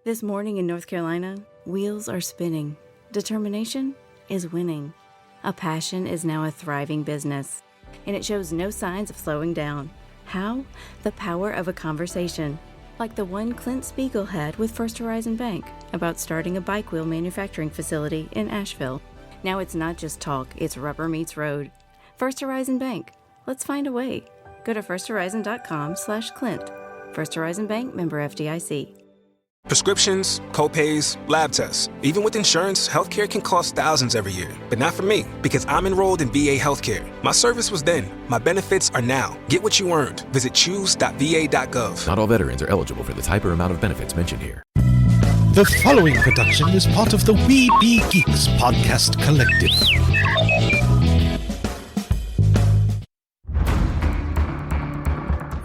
This morning in North Carolina, wheels are spinning. Determination is winning. A passion is now a thriving business, and it shows no signs of slowing down. How? The power of a conversation, like the one Clint Spiegel had with First Horizon Bank about starting a bike wheel manufacturing facility in Asheville. Now it's not just talk, it's rubber meets road. First Horizon Bank. Let's find a way. Go to firsthorizon.com/Clint. First Horizon Bank, member FDIC. Prescriptions, copays, lab tests. Even with insurance, healthcare can cost thousands every year. But not for me, because I'm enrolled in VA Healthcare. My service was then. My benefits are now. Get what you earned. Visit choose.va.gov. Not all veterans are eligible for the type or amount of benefits mentioned here. The following production is part of the We Be Geeks podcast collective.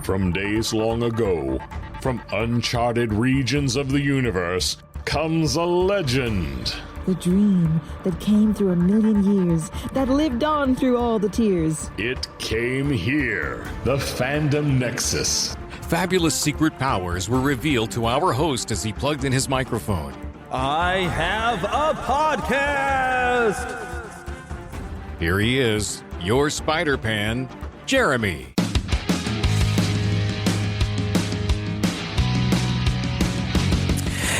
From days long ago, from uncharted regions of the universe, comes a legend. The dream that came through a million years, that lived on through all the tears. It came here, the Fandom Nexus. Fabulous secret powers were revealed to our host as he plugged in his microphone. I have a podcast! Here he is, your Spider-Pan, Jeremy.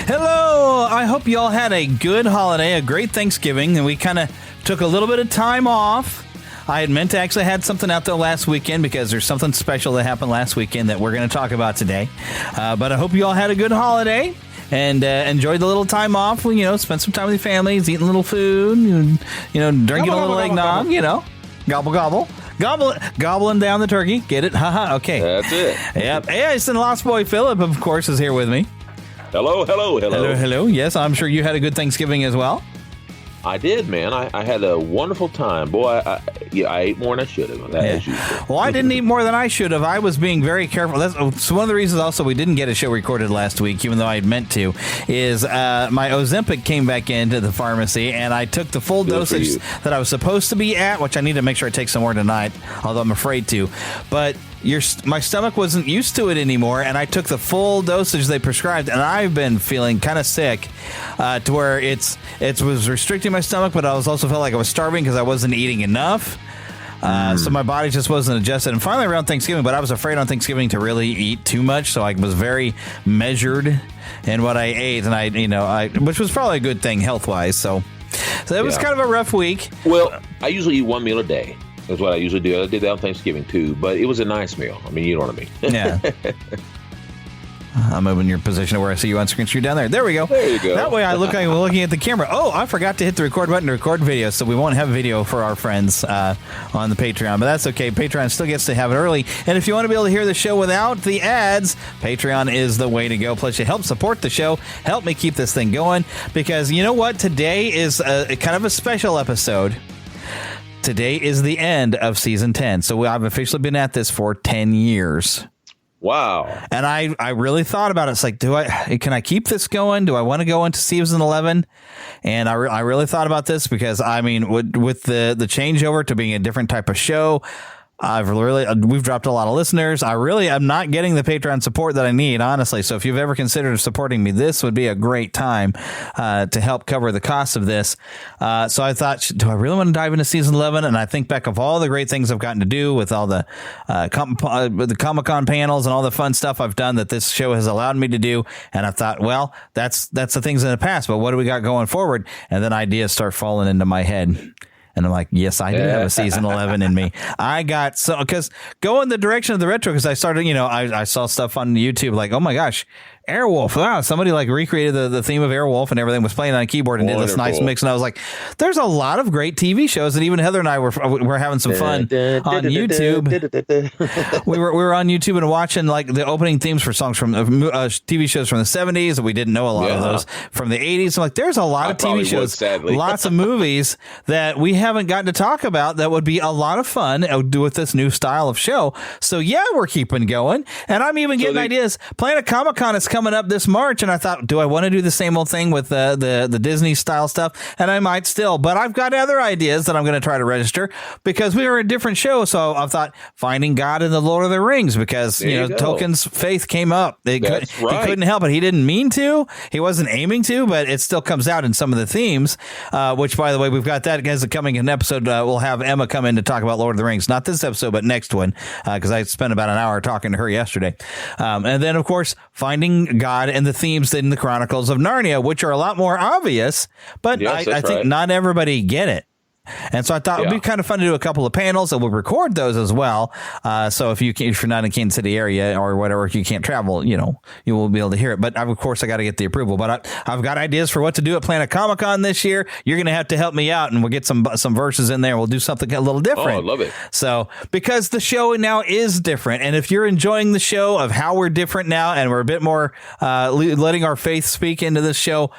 Hello! I hope you all had a good holiday, a great Thanksgiving, and we kind of took a little bit of time off. I had meant to actually had something out there last weekend because there's something special that happened last weekend that we're going to talk about today. But I hope you all had a good holiday and enjoyed the little time off. Spent some time with your families, eating a little food, and, drinking a little eggnog, gobble, gobble. Gobbling down the turkey. Get it? Haha, okay. That's it. Yep. Yes, and Lost Boy Philip, of course, is here with me. Hello. Yes, I'm sure you had a good Thanksgiving as well. I did, man. I had a wonderful time. Boy, I ate more than I should have. As usual. Well, I didn't eat more than I should have. I was being very careful. That's one of the reasons also we didn't get a show recorded last week, even though I had meant to, is my Ozempic came back into the pharmacy, and I took the full dosage that I was supposed to be at, which I need to make sure I take some more tonight, although I'm afraid to. But my stomach wasn't used to it anymore, and I took the full dosage they prescribed, and I've been feeling kind of sick to where it was restricting my stomach, but I also felt like I was starving because I wasn't eating enough. So my body just wasn't adjusted. And finally around Thanksgiving, but I was afraid on Thanksgiving to really eat too much, so I was very measured in what I ate, and which was probably a good thing health-wise. So it was kind of a rough week. Well, I usually eat one meal a day. That's what I usually do. I did that on Thanksgiving too, but it was a nice meal. I mean, you know what I mean. Yeah. I'm moving your position to where I see you on screen. Down there. There we go. There you go. That way I look like I'm looking at the camera. Oh, I forgot to hit the record button to record video, so we won't have video for our friends on the Patreon, but that's okay. Patreon still gets to have it early. And if you want to be able to hear the show without the ads, Patreon is the way to go. Plus, you help support the show, help me keep this thing going, because you know what? Today is a kind of a special episode. Today is the end of season 10. So I've officially been at this for 10 years. Wow. And I really thought about it. It's like, can I keep this going? Do I want to go into season 11? And I really thought about this because, I mean, with the changeover to being a different type of show, we've dropped a lot of listeners. I'm not getting the Patreon support that I need, honestly. So if you've ever considered supporting me, this would be a great time to help cover the cost of this. So I thought, do I really want to dive into season 11? And I think back of all the great things I've gotten to do with all the Comic-Con panels and all the fun stuff I've done that this show has allowed me to do. And I thought, well, that's the things in the past, but what do we got going forward? And then ideas start falling into my head. And I'm like, yes, I do have a season 11 in me. Because going the direction of the retro, because I started, I saw stuff on YouTube like, oh my gosh, Airwolf. Wow, somebody like recreated the theme of Airwolf and everything, was playing on a keyboard and did this nice mix. And I was like, there's a lot of great TV shows that even Heather and I were having some fun on YouTube. we were on YouTube and watching like the opening themes for songs from TV shows from the 70s. We didn't know a lot of those from the 80s. I'm like, there's a lot of TV shows, lots of movies that we haven't gotten to talk about that would be a lot of fun with this new style of show. So yeah, we're keeping going. And I'm even getting ideas. Playing a Comic-Con is coming up this March, and I thought, do I want to do the same old thing with the Disney style stuff? And I might still, but I've got other ideas that I'm going to try to register because we were a different show. So I thought Finding God in the Lord of the Rings, because Tolkien's faith came up. He couldn't help it. He didn't mean to. He wasn't aiming to, but it still comes out in some of the themes. Which, by the way, we've got that as a coming in episode. We'll have Emma come in to talk about Lord of the Rings. Not this episode, but next one, because I spent about an hour talking to her yesterday. And then, of course, Finding God and the themes in the Chronicles of Narnia, which are a lot more obvious, but I think not everybody get it. And so I thought it would be kind of fun to do a couple of panels, and we'll record those as well. So if you're not in Kansas City area or whatever, if you can't travel, you will be able to hear it. But of course, I got to get the approval. But I've got ideas for what to do at Planet Comic Con this year. You're going to have to help me out, and we'll get some verses in there. We'll do something a little different. Oh, I love it. So because the show now is different, and if you're enjoying the show of how we're different now, and we're a bit more letting our faith speak into this show,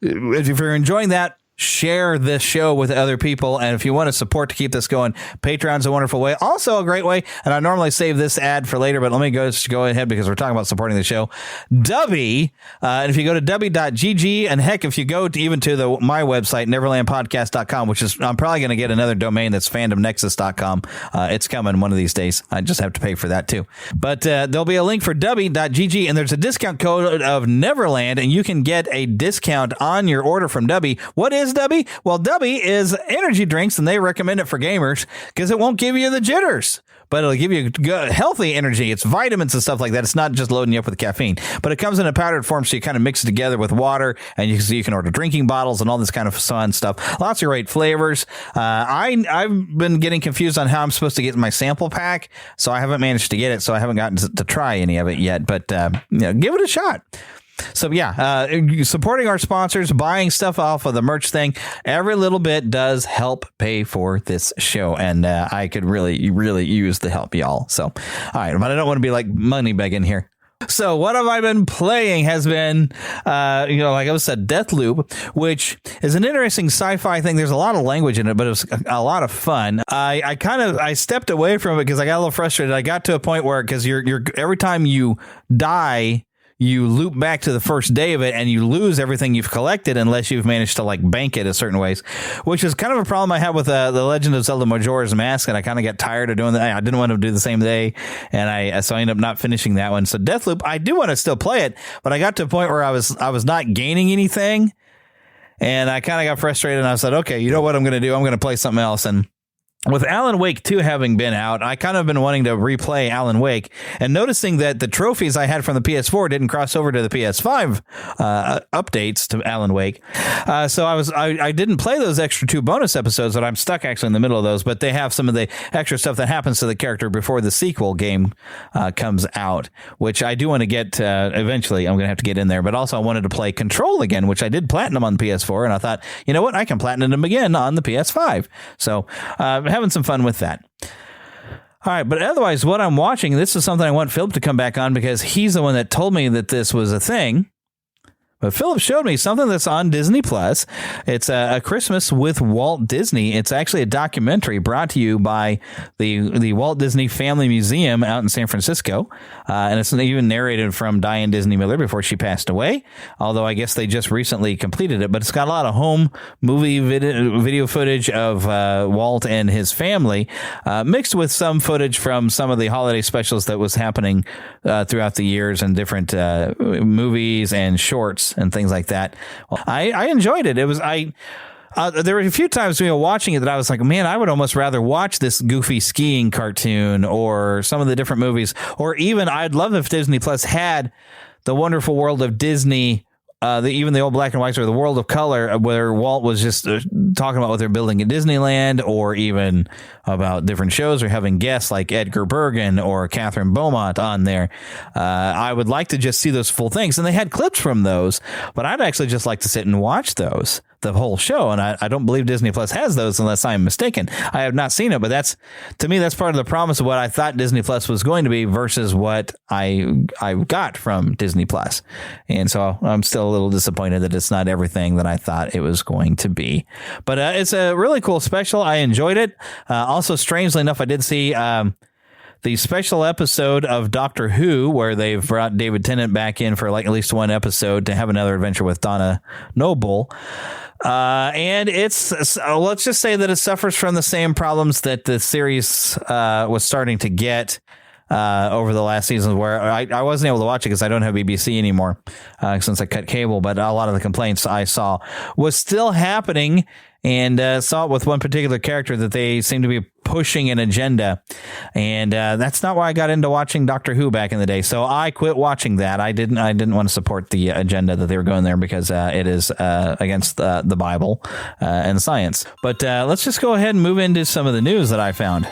if you're enjoying that, share this show with other people. And if you want to support to keep this going, Patreon's a wonderful way. Also a great way. And I normally save this ad for later, but let me go ahead because we're talking about supporting the show. Dubby. And if you go to dubby.gg, and heck, if you go even to my website, neverlandpodcast.com, which is, I'm probably going to get another domain that's fandomnexus.com. It's coming one of these days. I just have to pay for that too. But there'll be a link for dubby.gg, and there's a discount code of Neverland, and you can get a discount on your order from Dubby. What is Dubby? Well, Dubby is energy drinks, and they recommend it for gamers because it won't give you the jitters, but it'll give you good, healthy energy. It's vitamins and stuff like that. It's not just loading you up with caffeine, but it comes in a powdered form, so you kind of mix it together with water, and you can order drinking bottles and all this kind of fun stuff. Lots of great flavors. I've been getting confused on how I'm supposed to get my sample pack, so I haven't managed to get it, so I haven't gotten to try any of it yet, but give it a shot. So, supporting our sponsors, buying stuff off of the merch thing, every little bit does help pay for this show. And I could really, really use the help, y'all. So, all right. But I don't want to be like money begging here. So what have I been playing has been, like I said, Deathloop, which is an interesting sci-fi thing. There's a lot of language in it, but it was a lot of fun. I stepped away from it because I got a little frustrated. I got to a point where, because you're every time you die, you loop back to the first day of it, and you lose everything you've collected unless you've managed to bank it a certain ways, which is kind of a problem I had with the Legend of Zelda Majora's Mask, and I kind of got tired of doing that. I didn't want to do the same day, and so I ended up not finishing that one. So Deathloop, I do want to still play it, but I got to a point where I was not gaining anything, and I kind of got frustrated, and I said, okay, you know what I'm going to do? I'm going to play something else. And with Alan Wake 2 having been out, I kind of been wanting to replay Alan Wake, and noticing that the trophies I had from the PS4 didn't cross over to the PS5 updates to Alan Wake. So I didn't play those extra 2 bonus episodes, but I'm stuck actually in the middle of those. But they have some of the extra stuff that happens to the character before the sequel game comes out, which I do want to get eventually. I'm going to have to get in there. But also I wanted to play Control again, which I did platinum on the PS4, and I thought, you know what, I can platinum them again on the PS5. So having some fun with that. All right, but otherwise, what I'm watching, this is something I want Philip to come back on because he's the one that told me that this was a thing. But Philip showed me something that's on Disney Plus. It's a Christmas with Walt Disney. It's actually a documentary brought to you by the Walt Disney Family Museum out in San Francisco. And it's even narrated from Diane Disney Miller before she passed away. Although I guess they just recently completed it. But it's got a lot of home movie video footage of Walt and his family, mixed with some footage from some of the holiday specials that was happening throughout the years, and different movies and shorts and things like that. Well, I enjoyed it. It was there were a few times watching it that I was like, man, I would almost rather watch this goofy skiing cartoon or some of the different movies, or even I'd love if Disney Plus had the Wonderful World of Disney. Even the old black and whites, or the World of Color, where Walt was just talking about what they're building in Disneyland, or even about different shows, or having guests like Edgar Bergen or Catherine Beaumont on there. I would like to just see those full things. And they had clips from those, but I'd actually just like to sit and watch those, the whole show. And I don't believe Disney Plus has those unless I'm mistaken. I have not seen it, but to me, that's part of the promise of what I thought Disney Plus was going to be versus what I got from Disney Plus. And so I'm still a little disappointed that it's not everything that I thought it was going to be. But it's a really cool special. I enjoyed it. Also, strangely enough, I did see the special episode of Doctor Who, where they've brought David Tennant back in for like at least one episode to have another adventure with Donna Noble. And let's just say that it suffers from the same problems that the series was starting to get over the last season, where I wasn't able to watch it because I don't have BBC anymore since I cut cable. But a lot of the complaints I saw was still happening, and saw it with one particular character that they seem to be pushing an agenda. And that's not why I got into watching Doctor Who back in the day. So I quit watching that. I didn't want to support the agenda that they were going there because it is against the Bible and science. But let's just go ahead and move into some of the news that I found.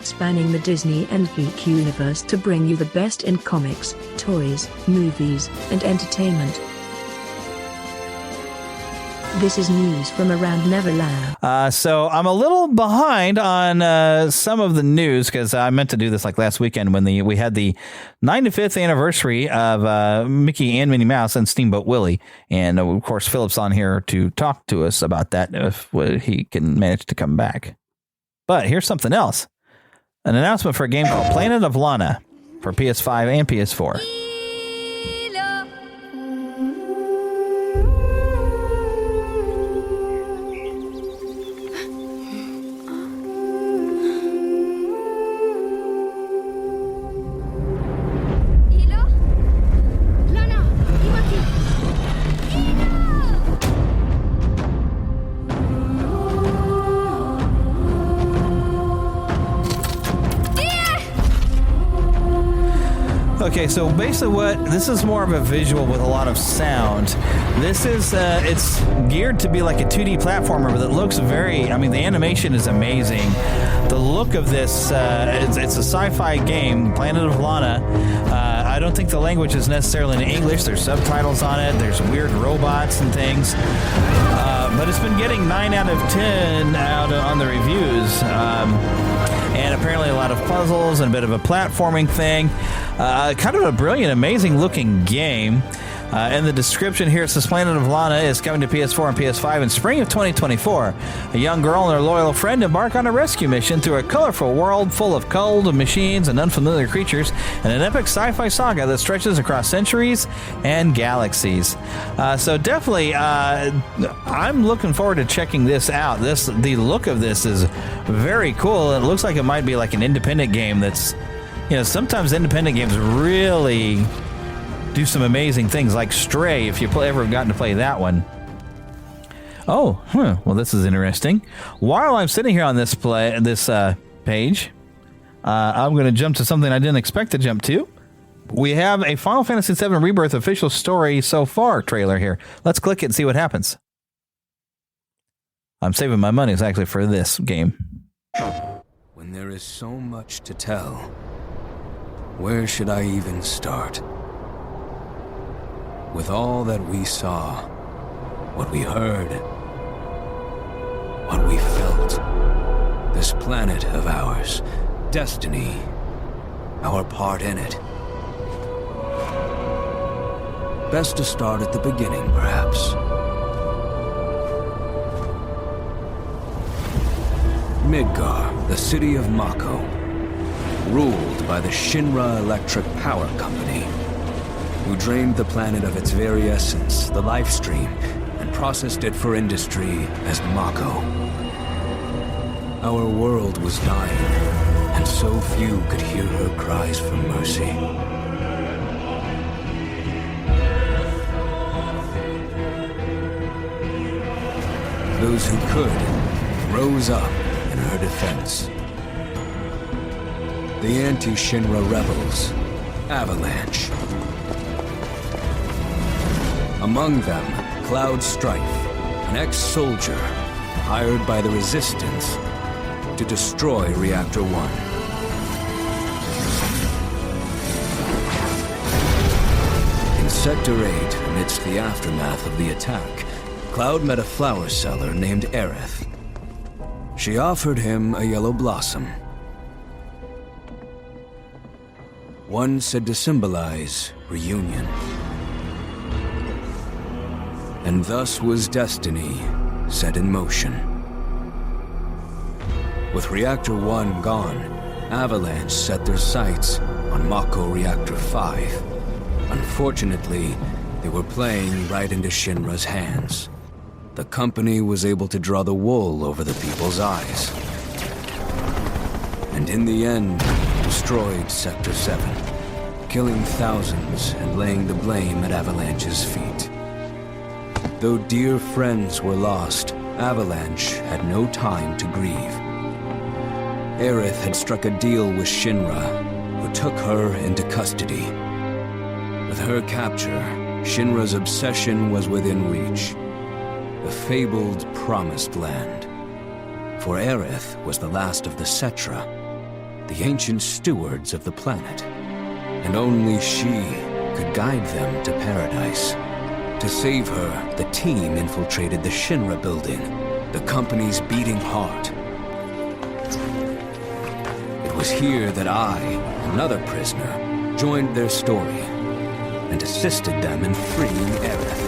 Spanning the Disney and geek universe to bring you the best in comics, toys, movies, and entertainment. This is news from around Neverland. So I'm a little behind on some of the news because I meant to do this like last weekend when we had the 95th anniversary of Mickey and Minnie Mouse and Steamboat Willie. And of course, Philip's on here to talk to us about that if he can manage to come back. But here's something else. An announcement for a game called Planet of Lana for PS5 and PS4. Okay, so basically this is more of a visual with a lot of sound. This is, it's geared to be like a 2D platformer, but it looks the animation is amazing. The look of this, it's a sci-fi game, Planet of Lana. I don't think the language is necessarily in English. There's subtitles on it. There's weird robots and things. But it's been getting 9 out of 10 out on the reviews. And apparently a lot of puzzles and a bit of a platforming thing. Kind of a brilliant, amazing looking game. In the description here, it says Planet of Lana is coming to PS4 and PS5 in spring of 2024. A young girl and her loyal friend embark on a rescue mission through a colorful world full of cold machines and unfamiliar creatures, and an epic sci-fi saga that stretches across centuries and galaxies. So definitely, I'm looking forward to checking this out. The look of this is very cool. It looks like it might be like an independent game that's, sometimes independent games really do some amazing things, like Stray, if you ever have gotten to play that one. Well, this is interesting. While I'm sitting here on this page, I'm going to jump to something I didn't expect to jump to. We have a Final Fantasy VII Rebirth official story so far trailer here. Let's click it and see what happens. I'm saving my money exactly for this game. When there is so much to tell, where should I even start? With all that we saw, what we heard, what we felt, this planet of ours, destiny, our part in it. Best to start at the beginning, perhaps. Midgar, the city of Mako, ruled by the Shinra Electric Power Company, who drained the planet of its very essence, the life stream, and processed it for industry as Mako. Our world was dying, and so few could hear her cries for mercy. Those who could rose up in her defense. The anti-Shinra rebels, Avalanche. Among them, Cloud Strife, an ex-soldier hired by the Resistance to destroy Reactor 1. In Sector 8, amidst the aftermath of the attack, Cloud met a flower seller named Aerith. She offered him a yellow blossom. one said to symbolize reunion. And thus was destiny set in motion. With Reactor 1 gone, Avalanche set their sights on Mako Reactor 5. Unfortunately, they were playing right into Shinra's hands. The company was able to draw the wool over the people's eyes. And in the end, destroyed Sector 7, killing thousands and laying the blame at Avalanche's feet. Though dear friends were lost, Avalanche had no time to grieve. Aerith had struck a deal with Shinra, who took her into custody. With her capture, Shinra's obsession was within reach. The fabled Promised Land. For Aerith was the last of the Cetra, the ancient stewards of the planet. And only she could guide them to paradise. To save her, the team infiltrated the Shinra building, the company's beating heart. It was here that I, another prisoner, joined their story and assisted them in freeing Aerith.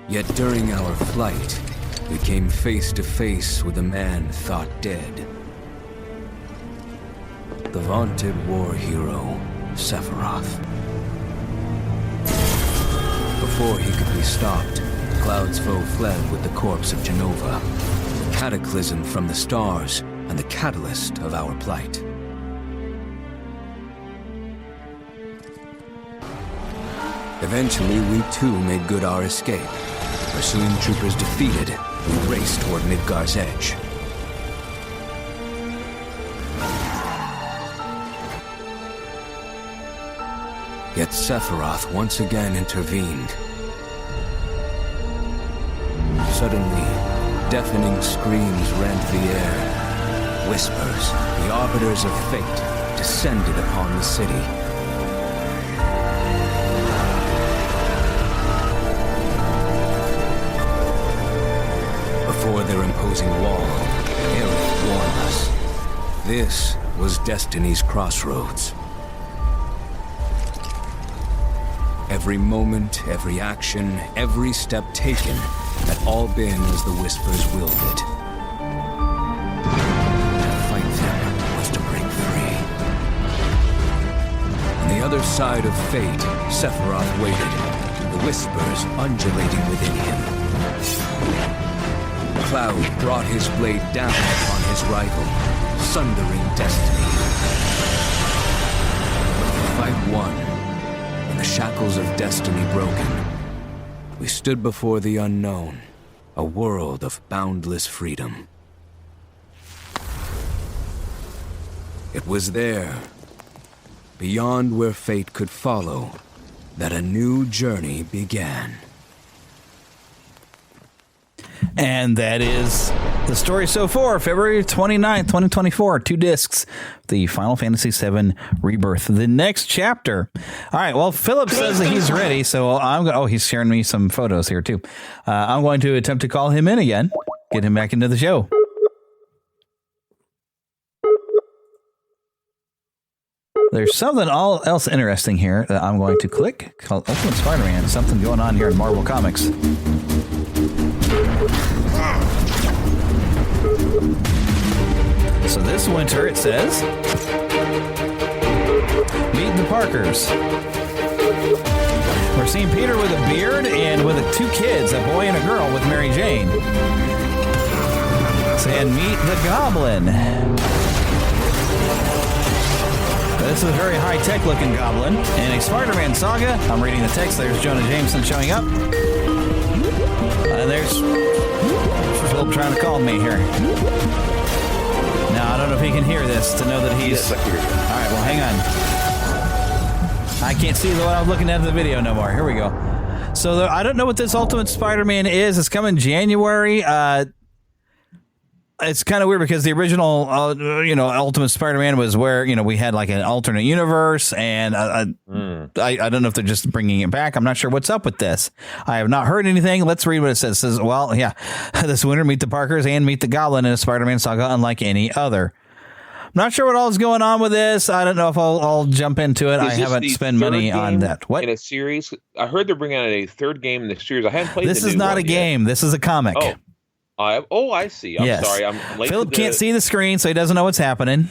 Yet during our flight, we came face to face with a man thought dead. The vaunted war hero, Sephiroth. Before he could be stopped, Cloud's foe fled with the corpse of Genova, the cataclysm from the stars and the catalyst of our plight. Eventually, we too made good our escape. Pursuing troopers defeated, we raced toward Midgar's edge. Yet Sephiroth once again intervened. Suddenly, deafening screams rent the air. Whispers, the arbiters of fate, descended upon the city. Before their imposing wall, Aerith warned us. This was Destiny's crossroads. Every moment, every action, every step taken had all been as the Whispers willed it. To fight them was to break free. On the other side of fate, Sephiroth waited, the Whispers undulating within him. Cloud brought his blade down upon his rival, sundering destiny. The fight won. The shackles of destiny broken, we stood before the unknown, a world of boundless freedom. It was there, beyond where fate could follow, that a new journey began. And that is the story so far, February 29th, 2024. 2 discs, the Final Fantasy VII Rebirth, the next chapter. All right, well, Philip says that he's ready, so I'm going. Oh, he's sharing me some photos here, too. I'm going to attempt to call him in again, get him back into the show. There's something else interesting here that I'm going to click called Ultimate Spider-Man. Something going on here in Marvel Comics. So this winter, it says, meet the Parkers. We're seeing Peter with a beard and with 2 kids, a boy and a girl with Mary Jane. And meet the Goblin. This is a very high-tech looking Goblin. In a Spider-Man saga, I'm reading the text, there's Jonah Jameson showing up. There's Philip trying to call me here. Now, I don't know if he can hear this to know that he's... Yes, I hear you. All right, well, hang on. I can't see what I was looking at in the video no more. Here we go. So I don't know what this Ultimate Spider-Man is. It's coming January. it's kind of weird because the original, Ultimate Spider-Man was where, we had like an alternate universe, and I don't know if they're just bringing it back. I'm not sure what's up with this. I have not heard anything. Let's read what it says. It says, well, yeah, this winter, meet the Parkers and meet the Goblin in a Spider-Man saga unlike any other. I'm not sure what all is going on with this. I don't know if I'll jump into it. I haven't spent money on that. What? In a series? I heard they're bringing out a third game in the series. I haven't played this. This is not a game. Yet. This is a comic. I see. I'm sorry. I'm late. Philip can't see the screen, so he doesn't know what's happening.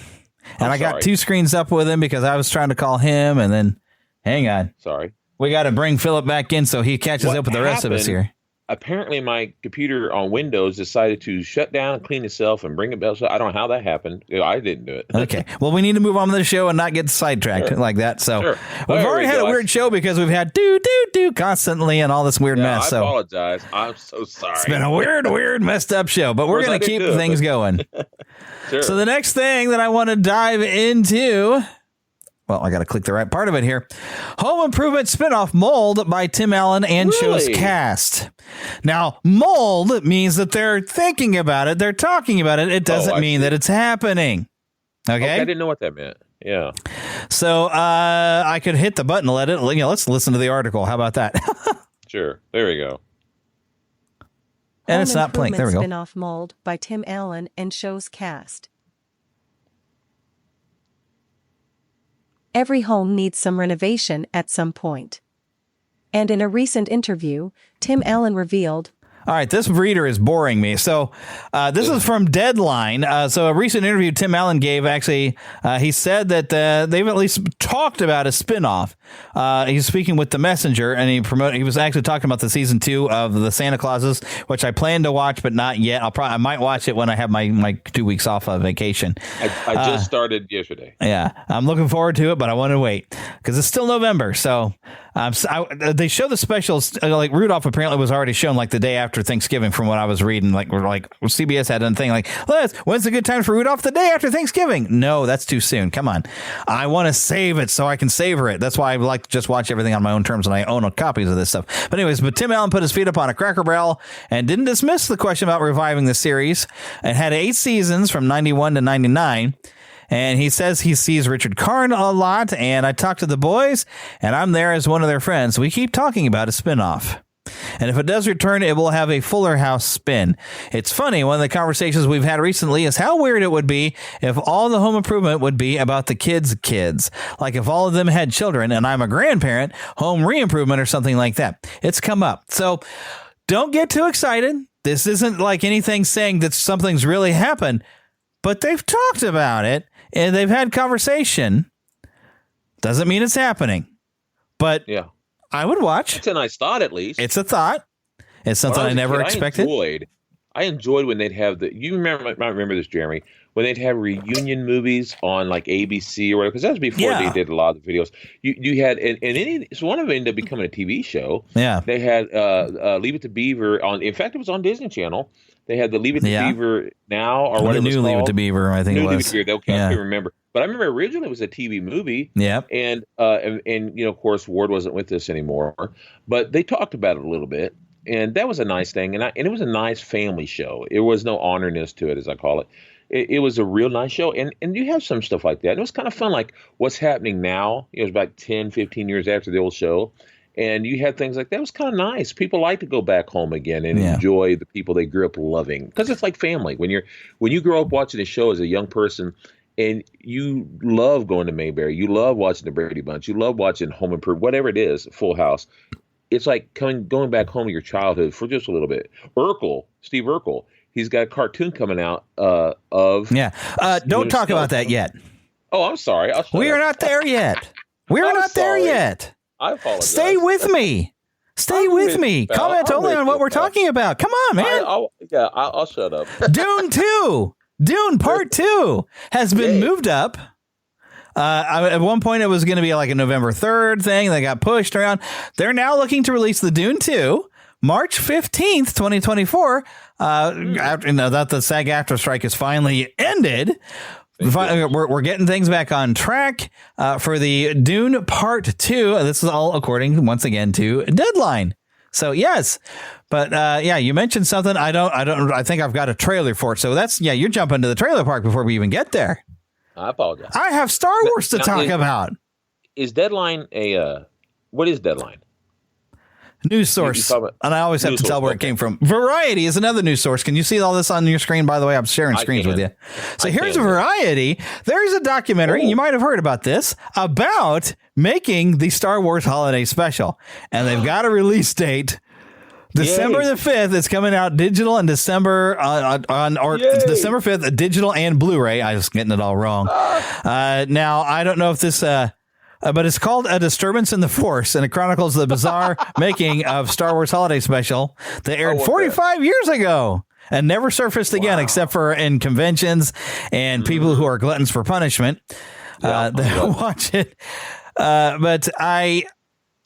And I got two screens up with him because I was trying to call him, and then, hang on. Sorry. We got to bring Philip back in so he catches up with the rest of us here. Apparently, my computer on Windows decided to shut down and clean itself and bring it back. So I don't know how that happened. I didn't do it. Okay. Well, we need to move on with the show and not get sidetracked like that. So we've already had a weird show because we've had do constantly and all this weird mess. I apologize. I'm so sorry. It's been a weird, messed up show, but we're going to keep things going. So the next thing that I want to dive into... Well, I got to click the right part of it here. Home Improvement spinoff Mold by Tim Allen and show's cast. Now, mold means that they're thinking about it. They're talking about it. It doesn't mean that it's happening. Okay? I didn't know what that meant. Yeah. So I could hit the button and let it. Let's listen to the article. How about that? Sure. There we go. And it's not playing. There we go. Spinoff Mold by Tim Allen and show's cast. Every home needs some renovation at some point. And in a recent interview, Tim Allen revealed, all right, this reader is boring me. So this is from Deadline. So a recent interview Tim Allen gave, actually, he said that they've at least talked about a spinoff. He's speaking with The Messenger, and he was actually talking about the season 2 of the Santa Clauses, which I plan to watch, but not yet. I might watch it when I have my 2 weeks off of vacation. I just started yesterday. Yeah, I'm looking forward to it, but I want to wait because it's still November. So they show the specials, like Rudolph apparently was already shown like the day after Thanksgiving from what I was reading. Like CBS had a thing like, when's a good time for Rudolph? The day after Thanksgiving. No, that's too soon. Come on. I want to save it so I can savor it. That's why I like to just watch everything on my own terms, and I own copies of this stuff. But anyways, Tim Allen put his feet up on a Cracker Barrel and didn't dismiss the question about reviving the series. It had 8 seasons from 91 to 99. And he says he sees Richard Karn a lot, and I talk to the boys, and I'm there as one of their friends. We keep talking about a spinoff. And if it does return, it will have a Fuller House spin. It's funny, one of the conversations we've had recently is how weird it would be if all the home improvement would be about the kids. Like if all of them had children, and I'm a grandparent, home re-improvement or something like that. It's come up. So don't get too excited. This isn't like anything saying that something's really happened, but they've talked about it. And they've had conversation. Doesn't mean it's happening. But yeah, I would watch. It's a nice thought, at least. It's a thought. It's something I never expected. I enjoyed when they'd have you might remember this, Jeremy, when they'd have reunion movies on like ABC or whatever, because that was before they did a lot of the videos. You had, so one of them ended up becoming a TV show. Yeah. They had Leave It to Beaver in fact, it was on Disney Channel. They had the Leave It to Beaver Now or whatever. The new Leave It to Beaver, I think it was. Leave It to Beaver. Okay, I can't remember. But I remember originally it was a TV movie. Yeah. And of course, Ward wasn't with us anymore. But they talked about it a little bit. And that was a nice thing. And it was a nice family show. There was no honorness to it, as I call it. It was a real nice show. And you have some stuff like that. And it was kind of fun, like what's happening now. It was about 10, 15 years after the old show. And you had things like that. It was kind of nice. People like to go back home again and enjoy the people they grew up loving, because it's like family. When you grow up watching a show as a young person, and you love going to Mayberry, you love watching the Brady Bunch, you love watching Home Improvement, whatever it is, Full House. It's like going back home to your childhood for just a little bit. Steve Urkel, he's got a cartoon coming out of. Don't talk about that yet. Oh, I'm sorry. We are not there yet. We're not there yet. I apologize. Stay with me. Comment only on what we're talking about. Come on, man. I'll shut up. Dune 2. Dune Part 2 has been moved up. At one point, it was going to be like a November 3rd thing. They got pushed around. They're now looking to release the Dune 2 March 15th, 2024. That the SAG-AFTRA strike has finally ended. We're getting things back on track for the Dune Part 2. This is all according, once again, to Deadline. So yes, but yeah, you mentioned something. I think I've got a trailer for it. So you're jumping to the trailer park before we even get there. I apologize. I have Star Wars to talk about. Is Deadline what is Deadline? News source. And I always have to tell where it came from. Variety is another news source. Can you see all this on your screen? By the way, I'm sharing screens with you. So here's Variety. There's a documentary, you might have heard about this, about making the Star Wars Holiday Special. And they've got a release date. December the 5th. It's coming out digital and December December 5th, digital and Blu-ray. I was getting it all wrong. Now, I don't know if this... but it's called A Disturbance in the Force, and it chronicles the bizarre making of Star Wars Holiday Special that aired 45 years ago and never surfaced again, except for in conventions and people who are gluttons for punishment that watch it.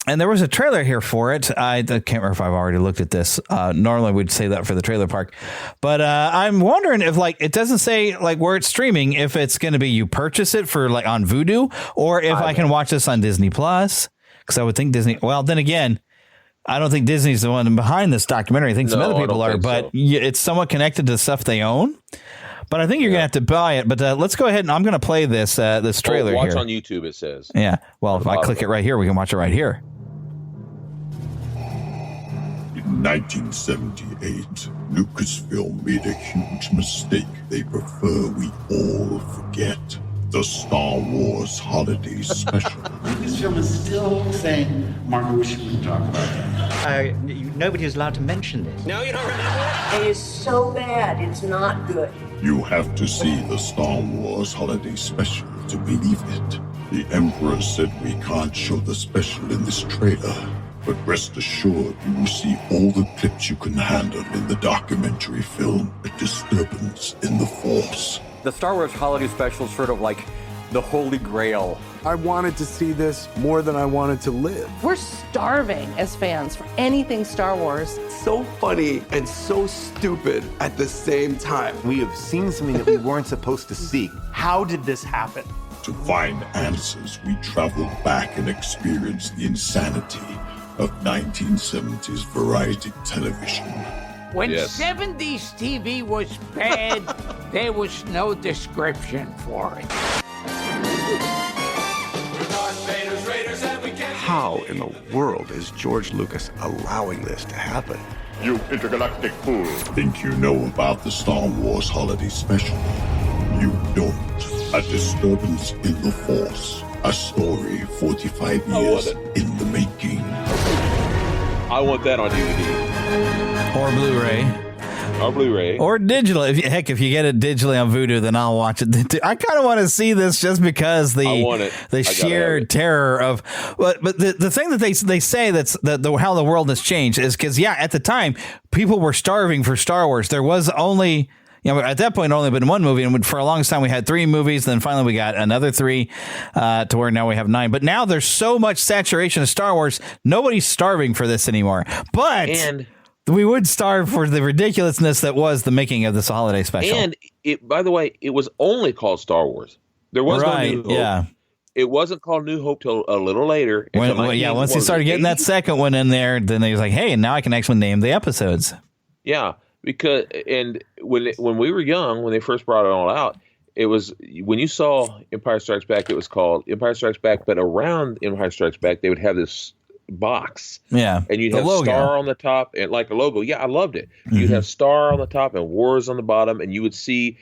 And there was a trailer here for it. I can't remember if I've already looked at this. Normally we'd say that for the trailer park. But I'm wondering if it doesn't say where it's streaming, if it's going to be you purchase it for on Vudu or if I can watch this on Disney Plus. Because I would think Disney. Well, then again, I don't think Disney's the one behind this documentary. I think some other people are. But it's somewhat connected to stuff they own. But I think you're going to have to buy it. But let's go ahead and I'm going to play this trailer here. Watch on YouTube, it says. Yeah. Well, if I click it right here, we can watch it right here. In 1978, Lucasfilm made a huge mistake they prefer we all forget. The Star Wars Holiday Special. Lucasfilm is still saying, Mark, we shouldn't talk about that. Nobody is allowed to mention this. No, you don't remember? It is so bad, it's not good. You have to see the Star Wars Holiday Special to believe it. The Emperor said we can't show the special in this trailer. But rest assured, you will see all the clips you can handle in the documentary film, A Disturbance in the Force. The Star Wars Holiday Special is sort of like the holy grail. I wanted to see this more than I wanted to live. We're starving as fans for anything Star Wars. So funny and so stupid at the same time. We have seen something that we weren't supposed to see. How did this happen? To find answers, we traveled back and experienced the insanity of 1970s variety television. When 70s TV was bad, there was no description for it. How in the world is George Lucas allowing this to happen? You intergalactic fool. Think you know about the Star Wars Holiday Special? You don't. A Disturbance in the Force. A story 45 years in the making. I want that on DVD. Or Blu-ray. Or Blu-ray. Or digital. If you get it digitally on Vudu, then I'll watch it. I kind of want to see this just because the sheer terror of... But the thing that they say that's how the world has changed is because, at the time, people were starving for Star Wars. There was only... at that point, only been one movie, and for a long time we had 3 movies. Then finally we got another 3 to where now we have 9. But now there's so much saturation of Star Wars, nobody's starving for this anymore. But we would starve for the ridiculousness that was the making of this holiday special. And by the way, it was only called Star Wars. There was no New Hope. Yeah. It wasn't called New Hope till a little later. Once they started getting that second one in there, then they was like, hey, now I can actually name the episodes. Yeah. Because when we were young, when they first brought it all out, it was when you saw Empire Strikes Back, it was called Empire Strikes Back. But around Empire Strikes Back, they would have this box, and you'd have Star on the top and like a logo. Yeah, I loved it. Mm-hmm. You'd have Star on the top and Wars on the bottom, and you would see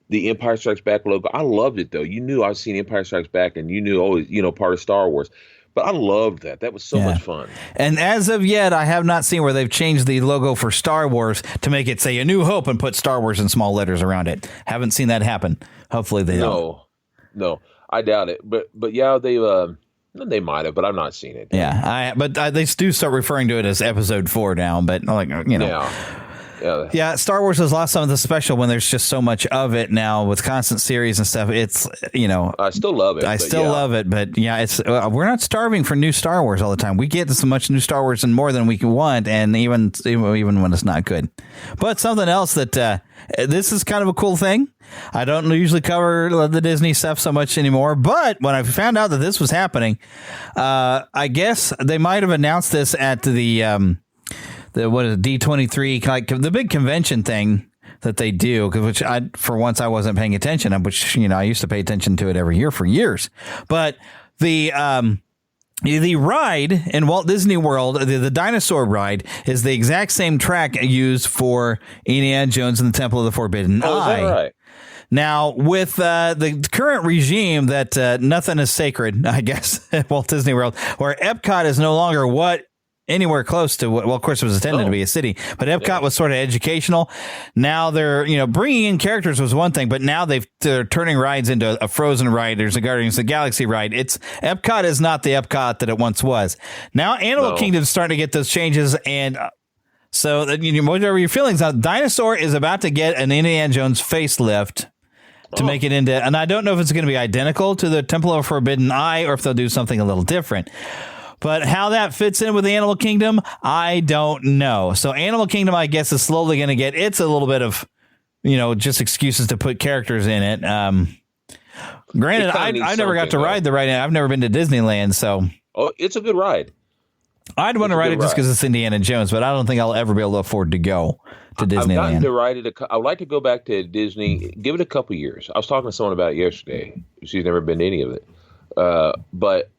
the Empire Strikes Back logo. I loved it though. You knew I was seeing Empire Strikes Back, and you knew part of Star Wars. But I loved that. That was so much fun. And as of yet, I have not seen where they've changed the logo for Star Wars to make it say A New Hope and put Star Wars in small letters around it. Haven't seen that happen. Hopefully they don't. No, I doubt it. But they might have, but I've not seen it. Yeah, but they do start referring to it as Episode 4 now. But Yeah, Star Wars has lost some of the special when there's just so much of it now with constant series and stuff. It's, I still love it. Love it, but it's we're not starving for new Star Wars all the time. We get so much new Star Wars and more than we can want, and even when it's not good. But something else that this is kind of a cool thing. I don't usually cover the Disney stuff so much anymore, but when I found out that this was happening, I guess they might have announced this at the what is it, D23, like the big convention thing that they do, which for once I wasn't paying attention, which, I used to pay attention to it every year for years. But the ride in Walt Disney World, the dinosaur ride, is the exact same track used for Indiana Jones and the Temple of the Forbidden Eye. Is that right? Now, with the current regime that nothing is sacred, I guess, at Walt Disney World, where Epcot is no longer anywhere close to what, well, of course, it was intended to be a city, but Epcot was sort of educational. Now they're, bringing in characters was one thing, but now they're turning rides into a Frozen ride. There's a Guardians of the Galaxy ride. Epcot is not the Epcot that it once was. Now Animal Kingdom's starting to get those changes, and so whatever your feelings on, Dinosaur is about to get an Indiana Jones facelift to make it into, and I don't know if it's going to be identical to the Temple of Forbidden Eye or if they'll do something a little different. But how that fits in with the Animal Kingdom, I don't know. So Animal Kingdom, I guess, is slowly going to get, it's a little bit of, just excuses to put characters in it. Granted, I never got to ride the ride. I've never been to Disneyland, so. Oh, it's a good ride. I'd want to ride it just because it's Indiana Jones, but I don't think I'll ever be able to afford to go to Disneyland. I've gotten to ride it. I would like to go back to Disney. Give it a couple years. I was talking to someone about it yesterday. She's never been to any of it. But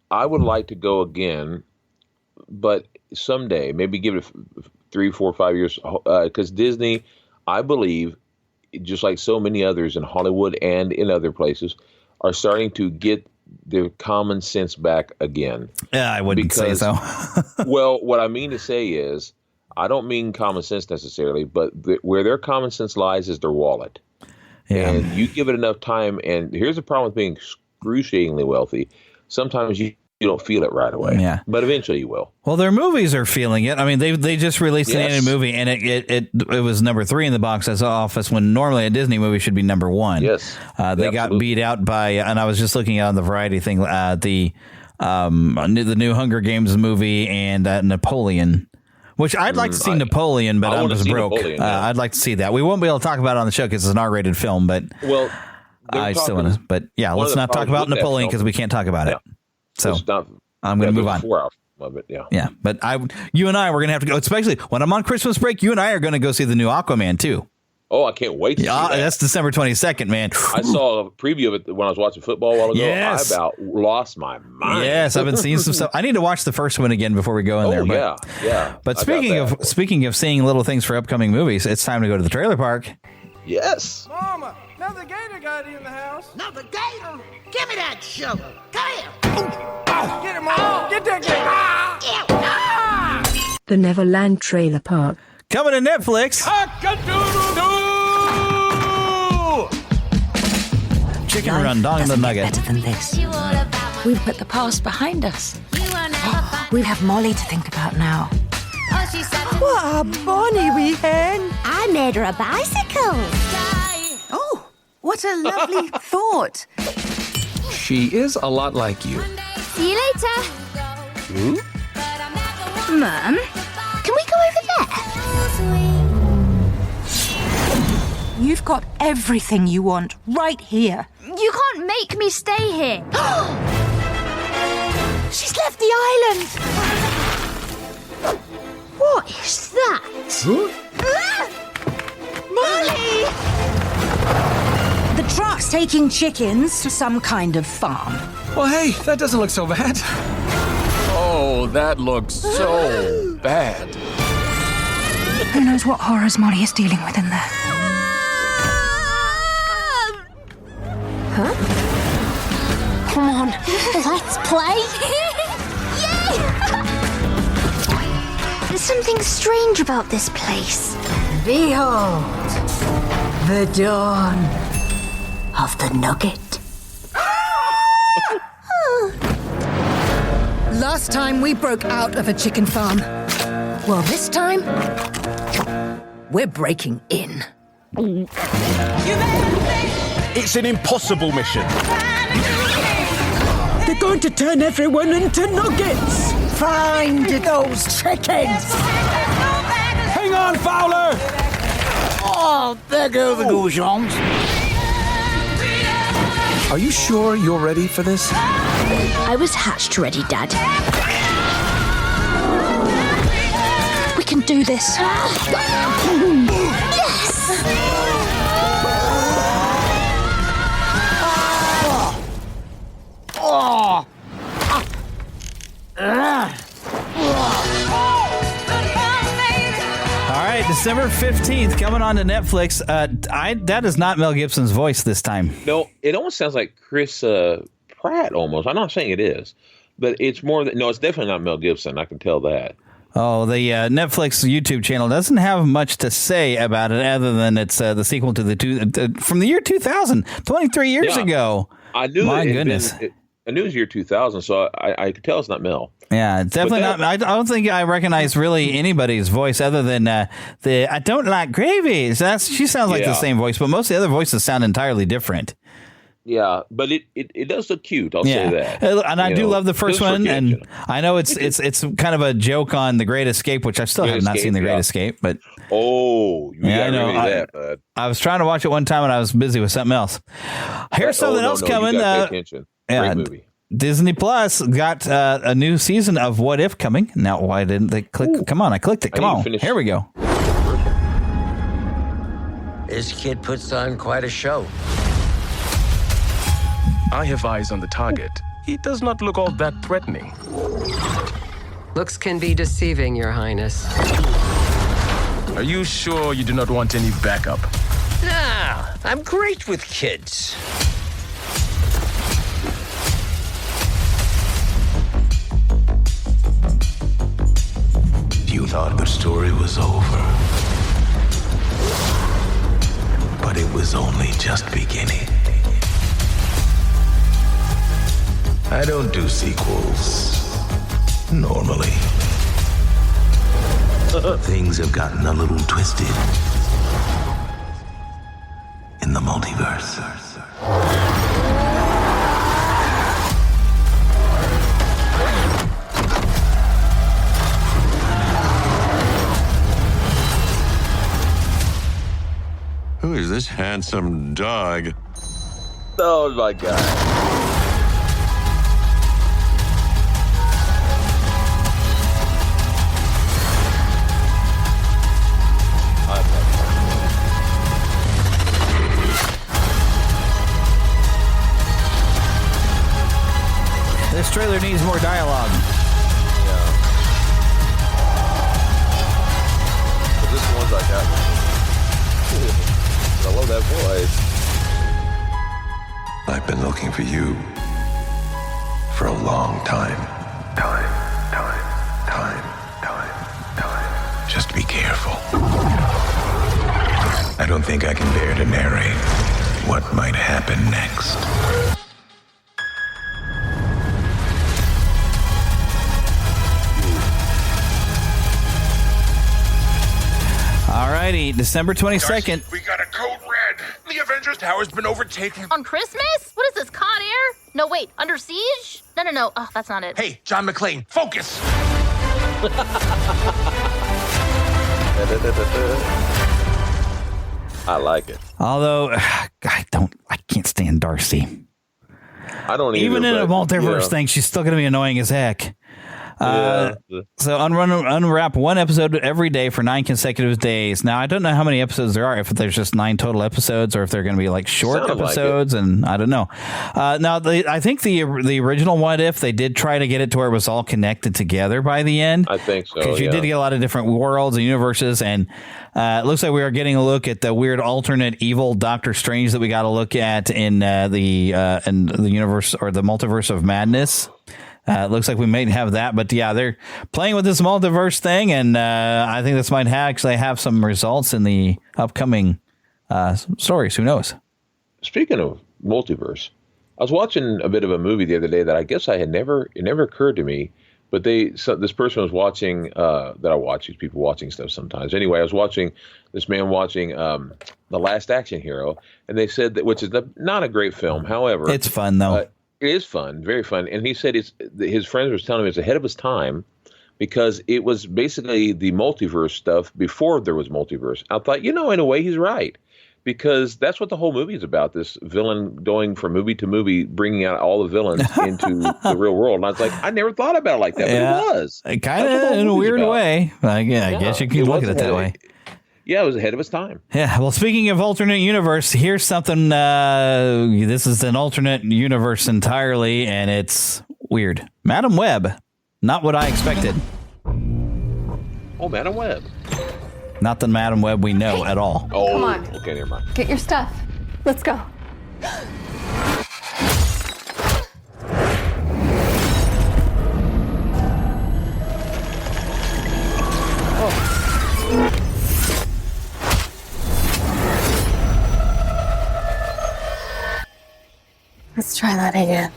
I would like to go again, but someday, maybe give it 3, 4, 5 years, because Disney, I believe, just like so many others in Hollywood and in other places, are starting to get their common sense back again. Yeah, I wouldn't say so. Well, what I mean to say is, I don't mean common sense necessarily, but where their common sense lies is their wallet. Yeah. And you give it enough time, and here's the problem with being excruciatingly wealthy. Sometimes you don't feel it right away. Yeah. But eventually you will. Well, their movies are feeling it. I mean, they just released an animated movie, and it was number 3 in the box office when normally a Disney movie should be number 1. Yes. They got beat out by, and I was just looking on the Variety thing, the new Hunger Games movie and Napoleon. Which I'd like to see Napoleon, but I'm just broke. I'd like to see that. We won't be able to talk about it on the show because it's an R-rated film, but I still want to. But yeah, let's not talk about Napoleon because we can't talk about it. So I'm going to move on. 4 hours of it, yeah. Yeah, but you and I, we're going to have to go. Especially when I'm on Christmas break, you and I are going to go see the new Aquaman too. Oh, I can't wait to see that. That's December 22nd, man. I saw a preview of it when I was watching football a while ago. Yes. I about lost my mind. Yes, I've been seeing some stuff. I need to watch the first one again before we go in there. But, yeah. But speaking of seeing little things for upcoming movies, it's time to go to the trailer park. Yes. Mama, another gator got in the house. Another gator? Give me that shovel. Come here. Get him, Mom. Get that gator. The Neverland Trailer Park. Coming to Netflix. Chicken Run, Dong and the Nugget. Better than this. We've put the past behind us. We have Molly to think about now. What a bonny wee hen. I made her a bicycle. Oh, what a lovely thought. She is a lot like you. See you later. Mum, can we go over there? You've got everything you want right here. You can't make me stay here. She's left the island. What is that? Molly! The truck's taking chickens to some kind of farm. Well, hey, that doesn't look so bad. Oh, that looks so bad. Who knows what horrors Molly is dealing with in there? Huh? Come on, let's play. Yay! There's something strange about this place. Behold, the dawn of the Nugget. Last time we broke out of a chicken farm. Well, this time, we're breaking in. It's an impossible mission. They're going to turn everyone into nuggets. Find those chickens. Hang on, Fowler! Oh, there go the goujons. Are you sure you're ready for this? I was hatched ready, Dad. this. Yes! All right, December 15th, coming on to Netflix. That is not Mel Gibson's voice this time. No, it almost sounds like Chris Pratt almost. I'm not saying it is, but it's more than, no, it's definitely not Mel Gibson. I can tell that. Oh, the Netflix YouTube channel doesn't have much to say about it other than it's the sequel to from the year 2000, 23 years ago. I knew My it had goodness. I knew it was year 2000, so I could tell it's not Mel. Yeah, it's definitely not. I don't think I recognize really anybody's voice other than the I don't like gravy. She sounds like the same voice, but most of the other voices sound entirely different. Yeah, but it does look cute. I'll say that. And I do love the first one, and I know it's kind of a joke on The Great Escape, which I still have not seen The Great Escape. But I know that, bud. I was trying to watch it one time, and I was busy with something else. Here's something else coming. You gotta pay attention. Great movie. Disney Plus got a new season of What If coming. Now, why didn't they click? Ooh. Come on, I clicked it. Come on, here we go. This kid puts on quite a show. I have eyes on the target. He does not look all that threatening. Looks can be deceiving, Your Highness. Are you sure you do not want any backup? Nah, I'm great with kids. You thought the story was over. But it was only just beginning. I don't do sequels. Normally. Things have gotten a little twisted. In the multiverse. Who is this handsome dog? Oh my God. This trailer needs more dialogue. Yeah. But this one's I got. I love that voice. I've been looking for you for a long time. Time. Just be careful. I don't think I can bear to narrate what might happen next. Alrighty, December 22nd. We got a code red. The Avengers Tower's been overtaken. On Christmas? What is this, Con Air? No, wait, Under Siege? No. Oh, that's not it. Hey, John McClane, focus! I like it. Although, I can't stand Darcy. I don't even in a multiverse thing, she's still going to be annoying as heck. So unwrap one episode every day for 9 consecutive days. Now, I don't know how many episodes there are, if there's just 9 total episodes or if they're going to be like short episodes, and I don't know. Now, I think the original What If, they did try to get it to where it was all connected together by the end. I think so, because you did get a lot of different worlds and universes, and it looks like we are getting a look at the weird alternate evil Doctor Strange that we got to look at in the universe or the multiverse of madness. It looks like we may have that, but yeah, they're playing with this multiverse thing, and I think this might actually have some results in the upcoming stories. Who knows? Speaking of multiverse, I was watching a bit of a movie the other day that I guess it never occurred to me, but this person was watching that I watch these people watching stuff sometimes. Anyway, I was watching this man watching The Last Action Hero, and they said that, which is not a great film. However, it's fun though. It is fun, very fun. And he said his friends were telling him it's ahead of his time because it was basically the multiverse stuff before there was multiverse. I thought, in a way, he's right. because that's what the whole movie is about. This villain going from movie to movie, bringing out all the villains into the real world. And I was like, I never thought about it like that, but it was. Kind of in a weird way. I guess you can look at it that way. Yeah, it was ahead of its time. Yeah. Well, speaking of alternate universe, here's something. This is an alternate universe entirely, and it's weird. Madam Web. Not what I expected. Oh, Madam Web. Not the Madam Web we know at all. Oh, Come on. Okay, never mind. Get your stuff. Let's go. Let's try that again.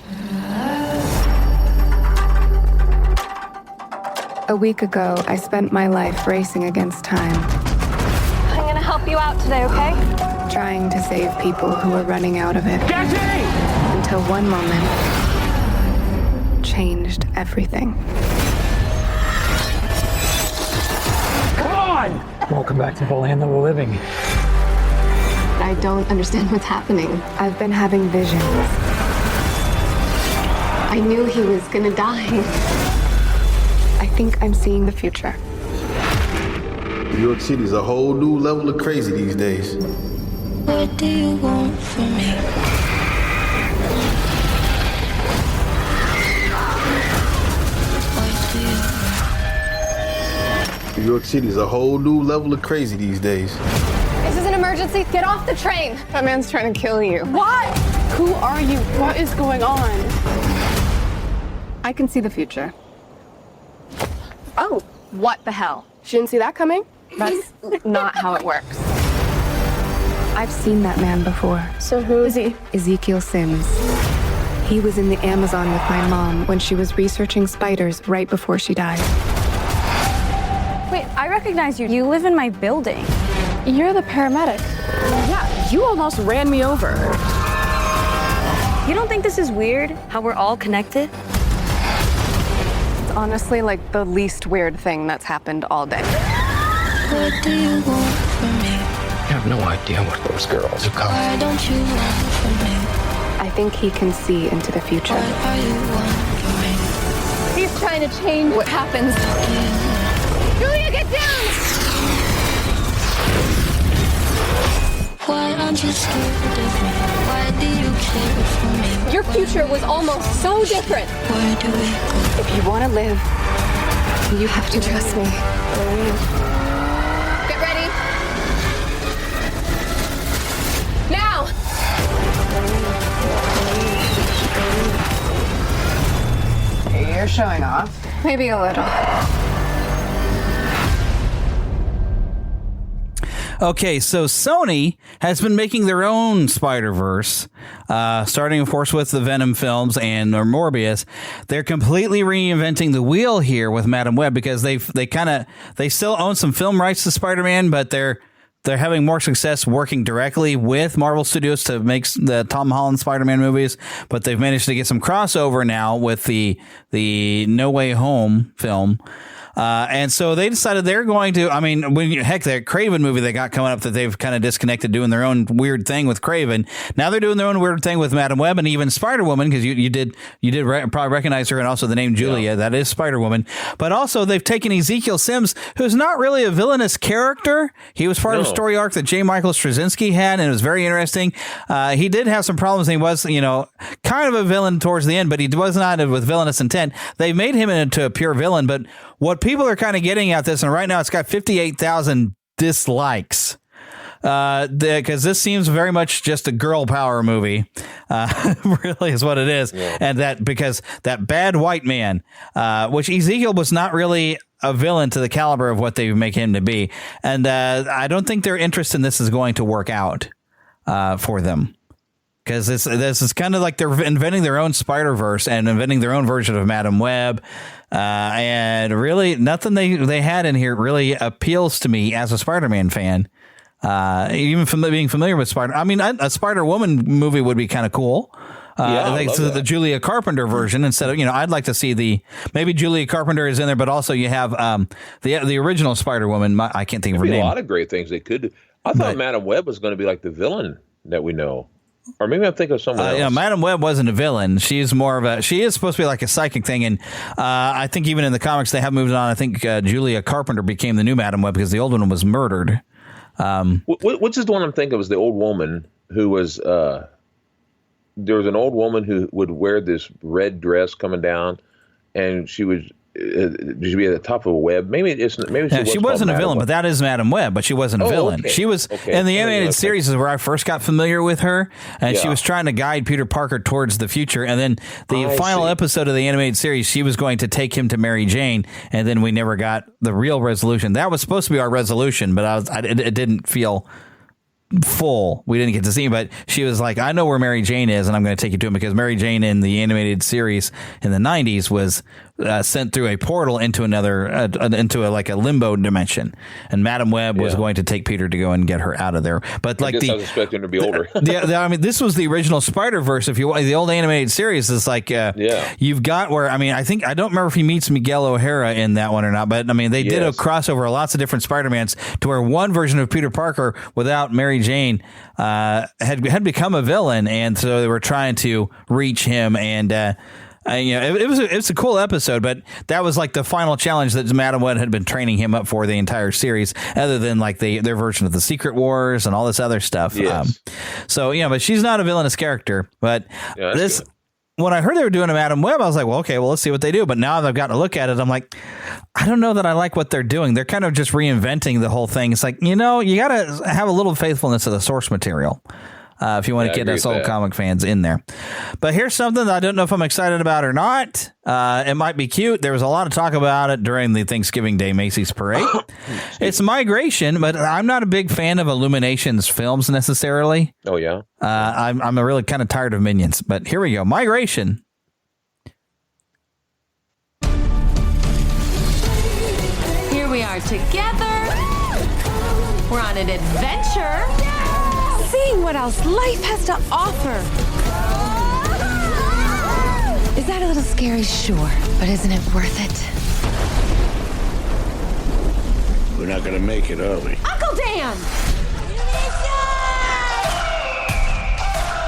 A week ago, I spent my life racing against time, I'm gonna help you out today, okay? trying to save people who were running out of it. Until one moment changed everything. Come on! Welcome back to the land of the living. I don't understand what's happening. I've been having visions. I knew he was gonna die. I think I'm seeing the future. New York City's a whole new level of crazy these days. What do you want from me? New York City's a whole new level of crazy these days. This is an emergency. Get off the train. That man's trying to kill you. What? Who are you? What is going on? I can see the future. Oh, what the hell? She didn't see that coming? That's not how it works. I've seen that man before. So who is he? Ezekiel Sims. He was in the Amazon with my mom when she was researching spiders right before she died. Wait, I recognize you. You live in my building. You're the paramedic. Yeah, you almost ran me over. You don't think this is weird? How we're all connected? It's honestly like the least weird thing that's happened all day. What do you want from me? I have no idea what those girls are coming. Why don't you want from me? I think he can see into the future. What are you want from me? He's trying to change what happens. Julia, get down! Why aren't you scared of me? Why do you care for me? Your future was almost so different. Where do we go? If you want to live, you have to trust me. Get ready. Now! You're showing off. Maybe a little. Okay, so Sony has been making their own Spider-Verse, starting, of course, with the Venom films and Morbius. They're completely reinventing the wheel here with Madam Web because they still own some film rights to Spider-Man, but they're having more success working directly with Marvel Studios to make the Tom Holland Spider-Man movies. But they've managed to get some crossover now with the No Way Home film. And so they decided they're going to, I mean, that Craven movie they got coming up that they've kind of disconnected doing their own weird thing with Craven. Now they're doing their own weird thing with Madam Web and even Spider-Woman, because you did probably recognize her, and also the name Julia. Yeah. That is Spider-Woman. But also they've taken Ezekiel Sims, who's not really a villainous character. He was part of a story arc that J. Michael Straczynski had, and it was very interesting. He did have some problems. And he was, kind of a villain towards the end, but he was not with villainous intent. They made him into a pure villain, but what people are kind of getting at this, and right now it's got 58,000 dislikes, because this seems very much just a girl power movie, really is what it is. Yeah. And because that bad white man, which Ezekiel was not really a villain to the caliber of what they make him to be. And I don't think their interest in this is going to work out for them. Because this is kind of like they're inventing their own Spider-Verse and inventing their own version of Madam Web. And really, nothing they had in here really appeals to me as a Spider-Man fan. Even from being familiar with Spider. I mean, a Spider-Woman movie would be kind of cool. The Julia Carpenter version instead of, I'd like to see maybe Julia Carpenter is in there, but also you have the original Spider-Woman. I can't think of her name. A lot of great things they could do. I thought Madam Web was going to be like the villain that we know. Or maybe I'm thinking of someone else. Yeah, Madam Web wasn't a villain. She's more of a. She is supposed to be like a psychic thing, and I think even in the comics they have moved on. I think Julia Carpenter became the new Madam Web because the old one was murdered. Which is the one I'm thinking of? Was the old woman who was? There was an old woman who would wear this red dress coming down, and she would. She'd be at the top of a web. Maybe she wasn't a villain, but that is Madam Web. But she wasn't a villain. Okay. She was in the animated series is where I first got familiar with her, and she was trying to guide Peter Parker towards the future. And then the final episode of the animated series, she was going to take him to Mary Jane, and then we never got the real resolution. That was supposed to be our resolution, but it didn't feel full. We didn't get to see him, but she was like, I know where Mary Jane is, and I'm going to take you to him, because Mary Jane in the animated series in the 90s was sent through a portal into another like a limbo dimension, and Madam Web was going to take Peter to go and get her out of there. But like I was expecting her to be older. I mean, this was the original Spider-Verse. If you the old animated series is like you've got where, I mean, I don't remember if he meets Miguel O'Hara in that one or not, but I mean they did a crossover of lots of different Spider-Mans to where one version of Peter Parker without Mary Jane had become a villain, and so they were trying to reach him, and it was a cool episode, but that was like the final challenge that Madam Web had been training him up for the entire series, other than like their version of the Secret Wars and all this other stuff. Yes. But she's not a villainous character. But this, when I heard they were doing a Madam Web, I was like, well, okay, let's see what they do. But now that I've gotten to look at it, I'm like, I don't know that I like what they're doing. They're kind of just reinventing the whole thing. It's like, you got to have a little faithfulness to the source material. If you want to get us old comic fans in there. But here's something that I don't know if I'm excited about or not. It might be cute. There was a lot of talk about it during the Thanksgiving Day Macy's parade. It's Migration, but I'm not a big fan of Illumination's films necessarily. Oh, yeah? I'm really kind of tired of Minions. But here we go. Migration. Here we are together. We're on an adventure. Seeing what else life has to offer. Is that a little scary? Sure, but isn't it worth it? We're not gonna make it, are we? Uncle Dan!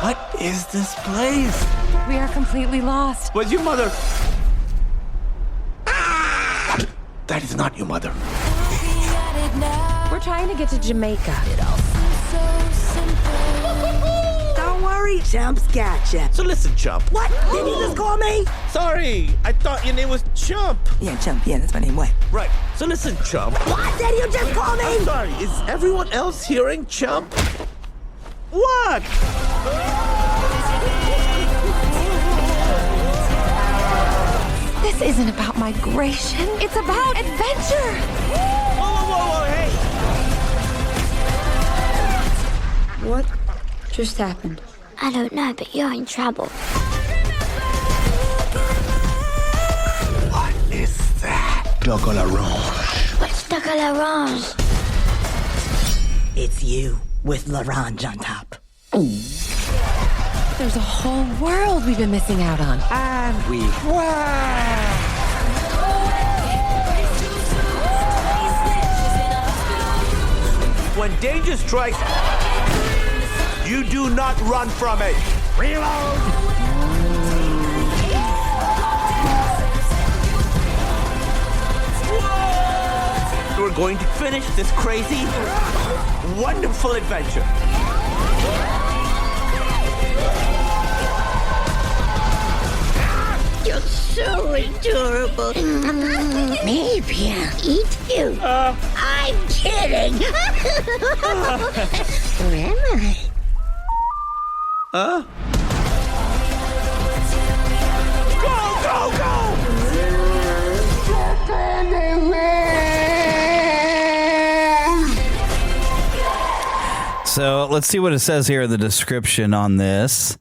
What is this place? We are completely lost. Was your mother? That is not your mother. We're trying to get to Jamaica. Don't worry, Chump's gotcha. So listen, Chump. What? Did you just call me? Sorry, I thought your name was Chump. Yeah, Chump. Yeah, that's my name. What? Right. So listen, Chump. What did you just call me? I'm sorry. Is everyone else hearing Chump? What? This isn't about migration. It's about adventure. Whoa, hey! What just happened? I don't know, but you're in trouble. What is that? Chocolat Orange. What's chocolat orange? It's you with l'orange on top. There's a whole world we've been missing out on. And we. When danger strikes, you do not run from it. Reload! We're going to finish this crazy, wonderful adventure. You're so adorable. Maybe I'll eat you. I'm kidding. Where am I? Go, go, go! So let's see what it says here in the description on this.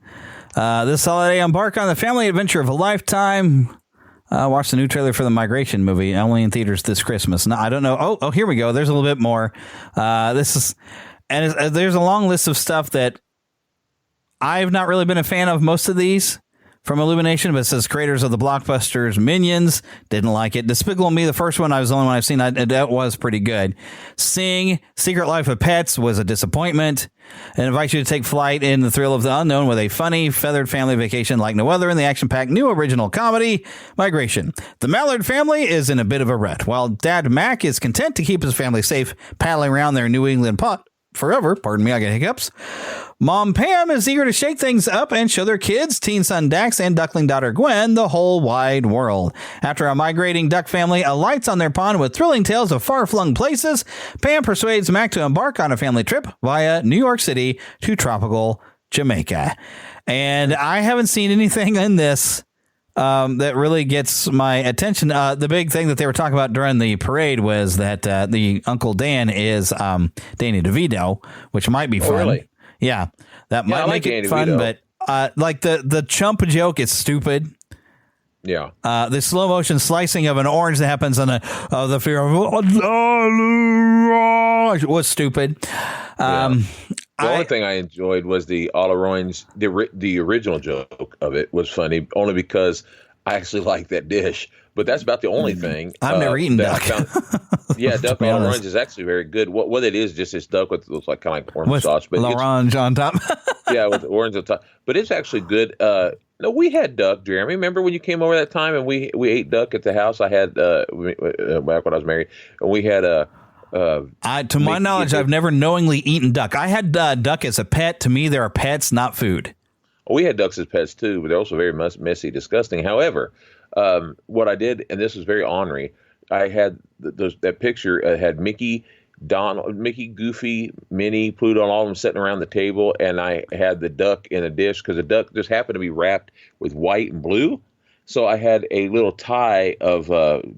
This holiday, embark on the family adventure of a lifetime. Watch the new trailer for the Migration movie, only in theaters this Christmas. Now, I don't know. Oh, here we go. There's a little bit more. There's a long list of stuff that I've not really been a fan of most of these. from Illumination, but it says creators of the blockbusters Minions. Didn't like it. Despicable Me, the first one, I was the only one I've seen. That was pretty good. Sing, Secret Life of Pets was a disappointment. And invite you to take flight in the thrill of the unknown with a funny, feathered family vacation like no other in the action-packed new original comedy, Migration. The Mallard family is in a bit of a rut, while Dad Mac is content to keep his family safe, paddling around their New England pot forever. Pardon me, I get hiccups. Mom Pam is eager to shake things up and show their kids, teen son Dax and duckling daughter Gwen, the whole wide world. After a migrating duck family alights on their pond with thrilling tales of far-flung places, Pam persuades Mac to embark on a family trip via New York City to tropical Jamaica. And I haven't seen anything in this that really gets my attention. The big thing that they were talking about during the parade was that the Uncle Dan is Danny DeVito, which might be fun. Really? Yeah, that might make it fun, but like the chump joke is stupid. Yeah. The slow motion slicing of an orange that happens on the fear of was stupid. The only thing I enjoyed was the orange. The original joke of it was funny only because I actually like that dish. But that's about the only thing. I've never eaten duck. Yeah, duck all orange is actually very good. What it is, just it's duck with looks like kind of like orange with sauce, but orange on top. Yeah, with orange on top. But it's actually good. No, we had duck, Jeremy. Remember when you came over that time and we ate duck at the house? I had back when I was married, and we had to my knowledge, I've never knowingly eaten duck. I had duck as a pet. To me, there are pets, not food. We had ducks as pets too, but they're also very messy, disgusting. However, what I did, and this was very ornery, I had that picture had Mickey, Donald, Mickey, Goofy, Minnie, Pluto, all of them sitting around the table, and I had the duck in a dish because the duck just happened to be wrapped with white and blue. So I had a little tie of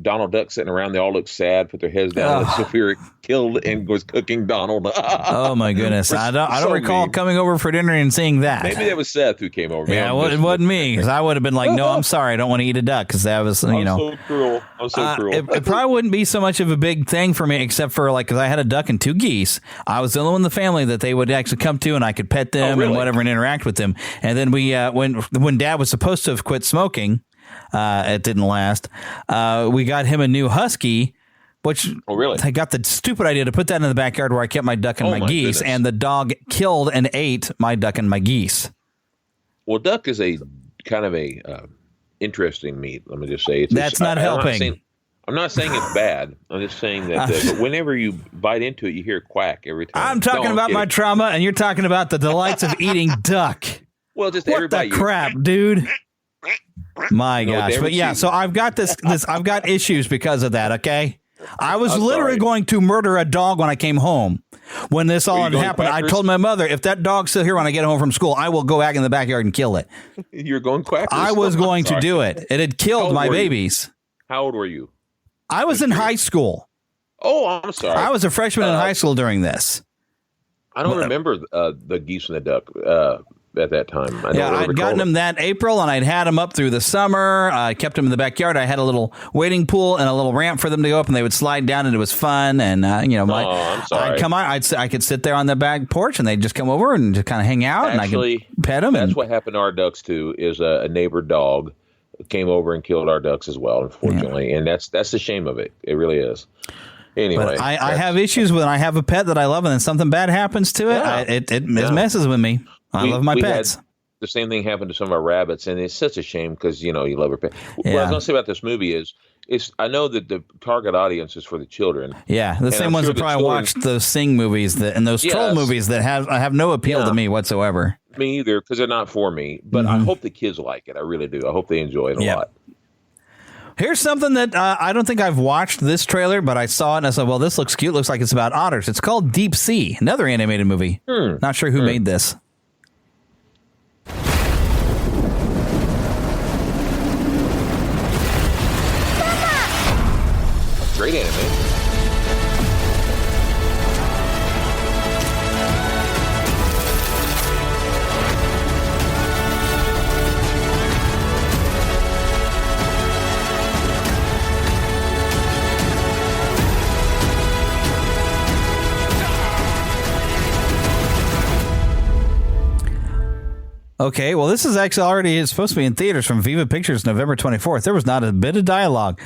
Donald Duck sitting around. They all looked sad, put their heads down. So we were killed and was cooking Donald. Oh my goodness! I don't recall coming over for dinner and seeing that. Maybe that was Seth who came over. Yeah, it wasn't me, because I would have been like, "No, I'm sorry, I don't want to eat a duck," because that was so cruel. I'm so cruel. It probably wouldn't be so much of a big thing for me, except for like because I had a duck and 2 geese. I was the only one in the family that they would actually come to, and I could pet them and whatever and interact with them. And then we, when Dad was supposed to have quit smoking. It didn't last. We got him a new husky, which I got the stupid idea to put that in the backyard where I kept my duck and my geese, goodness. And the dog killed and ate my duck and my geese. Well, duck is a kind of a interesting meat. Let me just say that's not helping. I'm not saying it's bad. I'm just saying that but whenever you bite into it, you hear quack every time. I'm talking about my trauma, and you're talking about the delights of eating duck. Well, just what everybody. What the crap, dude? My gosh. But yeah, so I've got I've got issues because of that, okay? I was literally going to murder a dog when I came home. When this all had happened, I told my mother, if that dog's still here when I get home from school, I will go back in the backyard and kill it. You're going quackers? I was going to do it. It had killed my babies. How old were you? I was in high school. Oh, I'm sorry. I was a freshman in high school during this. I don't remember the geese and the duck at that time. I'd gotten them that April, and I'd had them up through the summer. I kept them in the backyard. I had a little wading pool and a little ramp for them to go up, and they would slide down, and it was fun. And I'm sorry. I'd come out. I could sit there on the back porch, and they'd just come over and just kind of hang out, Actually, and I could pet them. That's what happened to our ducks too. Is a neighbor dog came over and killed our ducks as well, unfortunately, and that's the shame of it. It really is. Anyway, but I have issues when I have a pet that I love, and then something bad happens to it. It messes with me. I love my pets. The same thing happened to some of our rabbits, and it's such a shame because you love your pet. What I was going to say about this movie is I know that the target audience is for the children. Yeah, the same ones that probably watched those Sing movies and those troll movies that have no appeal to me whatsoever. Me either, because they're not for me. But I hope the kids like it. I really do. I hope they enjoy it a lot. Here's something that I don't think I've watched this trailer, but I saw it and I said, well, this looks cute. Looks like it's about otters. It's called Deep Sea, another animated movie. Not sure who made this. Great anime. Okay, well, this is actually already supposed to be in theaters from Viva Pictures November 24th. There was not a bit of dialogue.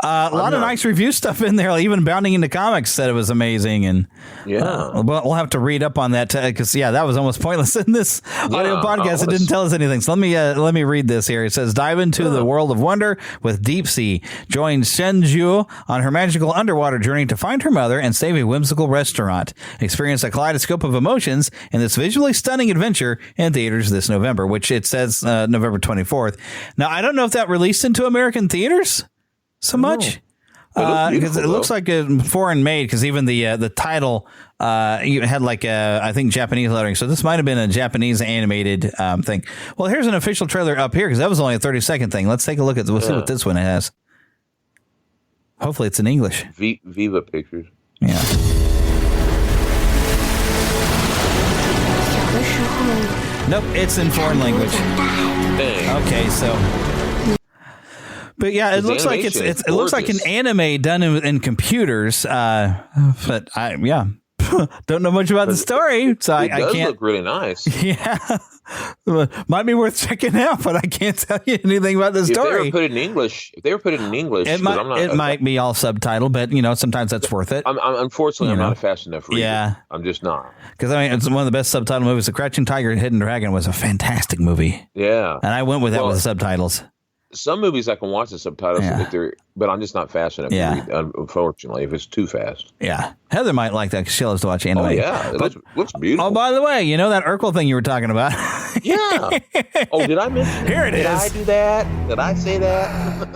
A lot of nice review stuff in there. Even Bounding into Comics said it was amazing. And we'll have to read up on that because, that was almost pointless in this audio podcast. It didn't tell us anything. So let me read this here. It says, dive into the world of wonder with Deep Sea. Join Shenju on her magical underwater journey to find her mother and save a whimsical restaurant. Experience a kaleidoscope of emotions in this visually stunning adventure in theaters this November, which it says November 24th. Now, I don't know if that released into American theaters so much because it looks like a foreign made, because even the title had like I think Japanese lettering. So this might have been a Japanese animated thing. Well, here's an official trailer up here because that was only a 30-second thing. Let's take a look at. We'll see what this one has. Hopefully, it's in English. Viva Pictures. Yeah. Nope, it's in foreign language. Okay, so. But yeah, it looks like it looks like an anime done in computers. But don't know much about the story, so I can't. It does look really nice. Yeah, might be worth checking out, but I can't tell you anything about the story. If they were put it in English, it might be all subtitled, but sometimes that's worth it. Unfortunately, I'm not a fast enough reader. Yeah, I'm just not. Because it's one of the best subtitle movies. The Crouching Tiger and Hidden Dragon was a fantastic movie. Yeah, and I went with that with the subtitles. Some movies I can watch the subtitles, but I'm just not fast enough to read, unfortunately, if it's too fast. Yeah. Heather might like that because she loves to watch anime. Oh, yeah. It looks beautiful. Oh, by the way, that Urkel thing you were talking about? Yeah. Oh, did I mention Here it is. Did I do that? Did I say that?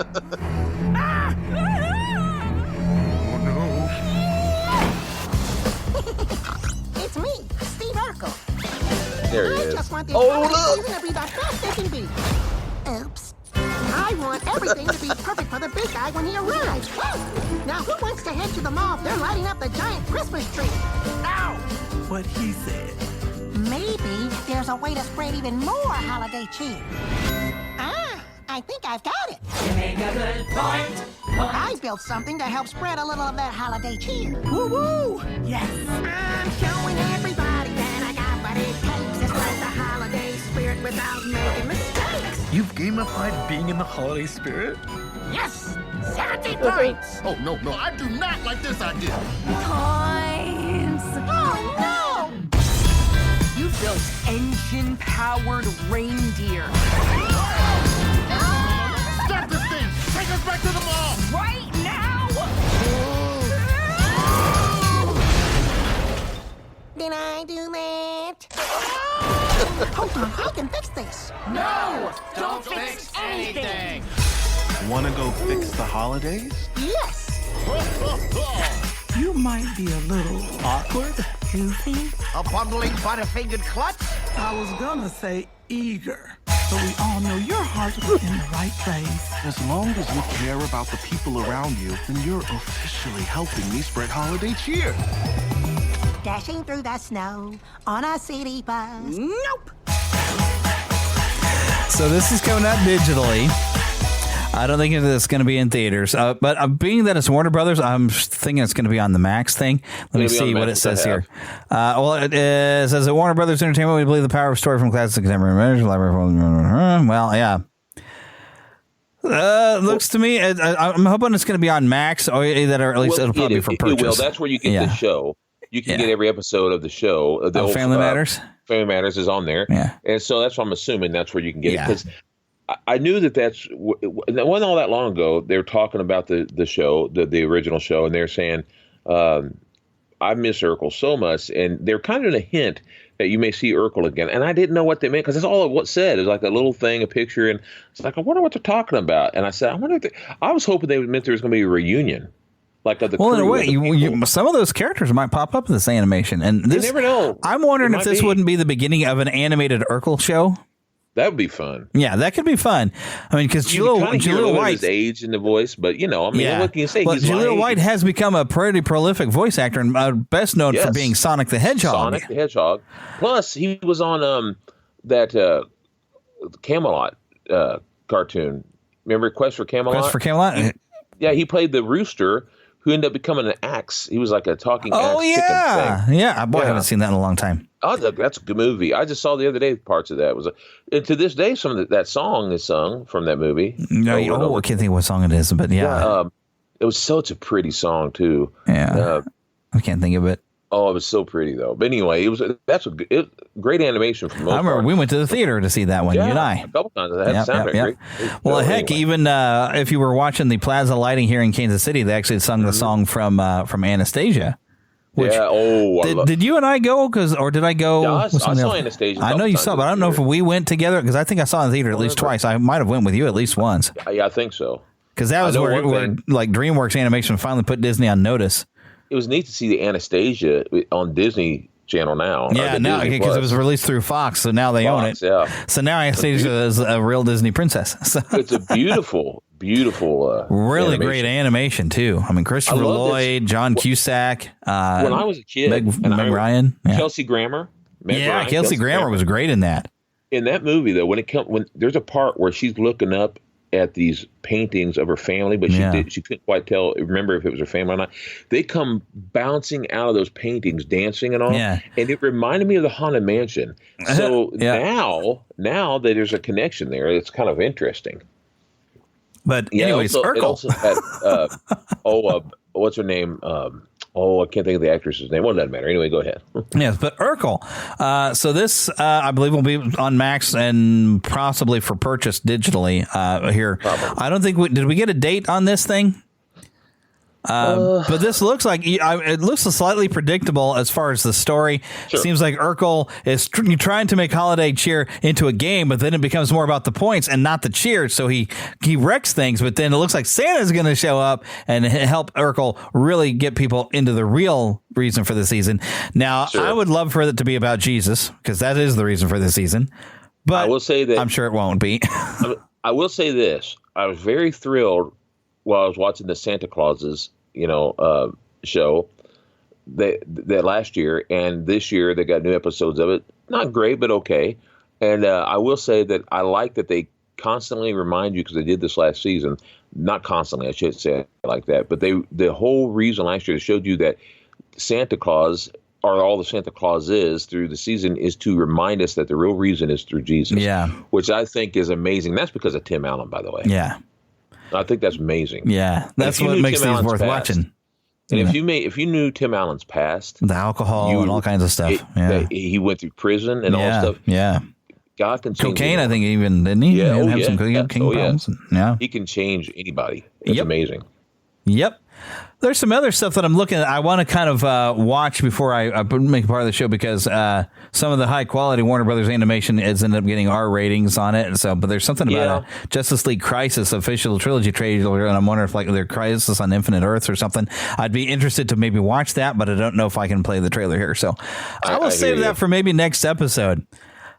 It's me, Steve Urkel. There he is. I just want this holiday season to be the best it can be. Oops. I want everything to be perfect for the big guy when he arrives. Now, who wants to head to the mall? They're lighting up the giant Christmas tree. Ow! What he said. Maybe there's a way to spread even more holiday cheer. I think I've got it. You make a good point. I built something to help spread a little of that holiday cheer. Woo-woo! Yes. I'm showing everybody that I got what it takes to spread the holiday spirit without making mistakes. You've gamified being in the holiday spirit? Yes! 70 points! Oh, no, I do not like this idea. Points! Oh, no! You built engine-powered reindeer. Stop this thing! Take us back to the mall! Right now! Did I do that? Hold on, I can fix this. No! Don't fix anything! Wanna go fix the holidays? Yes! You might be a little awkward, Goofy? a bundling butterfingered klutz. I was gonna say eager, but we all know your heart is in the right place. As long as you care about the people around you, then you're officially helping me spread holiday cheer. Dashing through the snow on a city bus. Nope. So this is coming out digitally. I don't think it's going to be in theaters, but being that it's Warner Brothers, I'm thinking it's going to be on the Max thing. Let me see what it says here. It says that Warner Brothers Entertainment, we believe the power of story from classic contemporary measures. Well, yeah. Looks to me, I'm hoping it's going to be on Max, or that, or at least it'll probably be for purchase. It will. That's where you get the show. You can get every episode of the show. The Family Matters? Family Matters is on there. Yeah. And so that's what I'm assuming that's where you can get it. Because I knew that's it wasn't all that long ago. They were talking about the show, the original show, and they're saying, I miss Urkel so much. And they're kind of in a hint that you may see Urkel again. And I didn't know what they meant because that's all it said. It was like a little thing, a picture. And it's like, I wonder what they're talking about. And I said, I was hoping they meant there was going to be a reunion. Like of the well, in a crew way, some of those characters might pop up in this animation. And this, you never know. I'm wondering if this wouldn't be the beginning of an animated Urkel show. That would be fun. Yeah, that could be fun. I mean, because Jaleel White's age in the voice, but what can you say? But Jaleel White has become a pretty prolific voice actor, and best known for being Sonic the Hedgehog. Sonic the Hedgehog. Plus, he was on that Camelot cartoon. Remember Quest for Camelot? Quest for Camelot. Yeah, he played the rooster who ended up becoming an axe. He was like a talking axe Oh, chicken thing. yeah. Boy, I haven't seen that in a long time. Oh, that's a good movie. I just saw the other day parts of that. And to this day, some of that song is sung from that movie. No, I can't think of what song it is, but yeah. It was such a pretty song too. Yeah, I can't think of it. Oh, it was so pretty though. But anyway, that's great animation from. I remember we went to the theater to see that one. You and I a couple times. That sounded great. Well, heck, even if you were watching the Plaza Lighting here in Kansas City, they actually sung the song from Anastasia. Which, did you and I go? Or did I go? Yeah, I saw Anastasia. I know you saw, but I don't know if we went together because I think I saw it in the theater at least twice. I might have went with you at least once. Yeah, I think so. Because that was where like DreamWorks Animation finally put Disney on notice. It was neat to see the Anastasia on Disney Channel now. Yeah, now because it was released through Fox, so now they own it. Yeah. So now Anastasia is a real Disney princess. So. It's a beautiful really animation. Great animation too. I mean, Christopher Lloyd, John Cusack. When I was a kid, Meg Ryan, Kelsey Grammer. Kelsey Grammer was great in that. In that movie, though, when there's a part where she's looking up at these paintings of her family, but she couldn't quite remember if it was her family or not. They come bouncing out of those paintings, dancing and all. Yeah. And it reminded me of the Haunted Mansion. So now that there's a connection there, it's kind of interesting. But anyways, Urkel. What's her name? I can't think of the actress's name. Well, it doesn't matter. Anyway, go ahead. Yes, but Urkel. So this, I believe, will be on Max and possibly for purchase digitally here. Probably. I don't think did we get a date on this thing? But this looks like it looks slightly predictable as far as the story. Sure. Seems like Urkel is trying to make Holiday Cheer into a game, but then it becomes more about the points and not the cheer. So he wrecks things, but then it looks like Santa's going to show up and help Urkel really get people into the real reason for the season. Now, I would love for it to be about Jesus because that is the reason for the season. But I will say that I'm sure it won't be. I will say this: I was very thrilled while I was watching the Santa Clauses show that last year, and this year they got new episodes of it. Not great, but okay. And I will say that I like that they constantly remind you, because they did this last season. Not constantly, I should say it like that, but the whole reason last year they showed you that Santa Claus, or all the Santa Claus is through the season, is to remind us that the real reason is through Jesus. Yeah, which I think is amazing. That's because of Tim Allen, by the way. Yeah. I think that's amazing. Yeah, that's what makes these worth watching. And if you knew Tim Allen's past, the alcohol and all kinds of stuff, he went through prison and all stuff. Yeah, God can change cocaine. I think even didn't he? Yeah, have some cocaine problems. Yeah, he can change anybody. It's amazing. Yep. There's some other stuff that I'm looking at. I want to kind of watch before I make part of the show because some of the high quality Warner Brothers animation has ended up getting R ratings on it. So, but there's something about a Justice League Crisis official trilogy trailer, and I'm wondering if like their Crisis on Infinite Earths or something. I'd be interested to maybe watch that, but I don't know if I can play the trailer here. So I will save that for maybe next episode.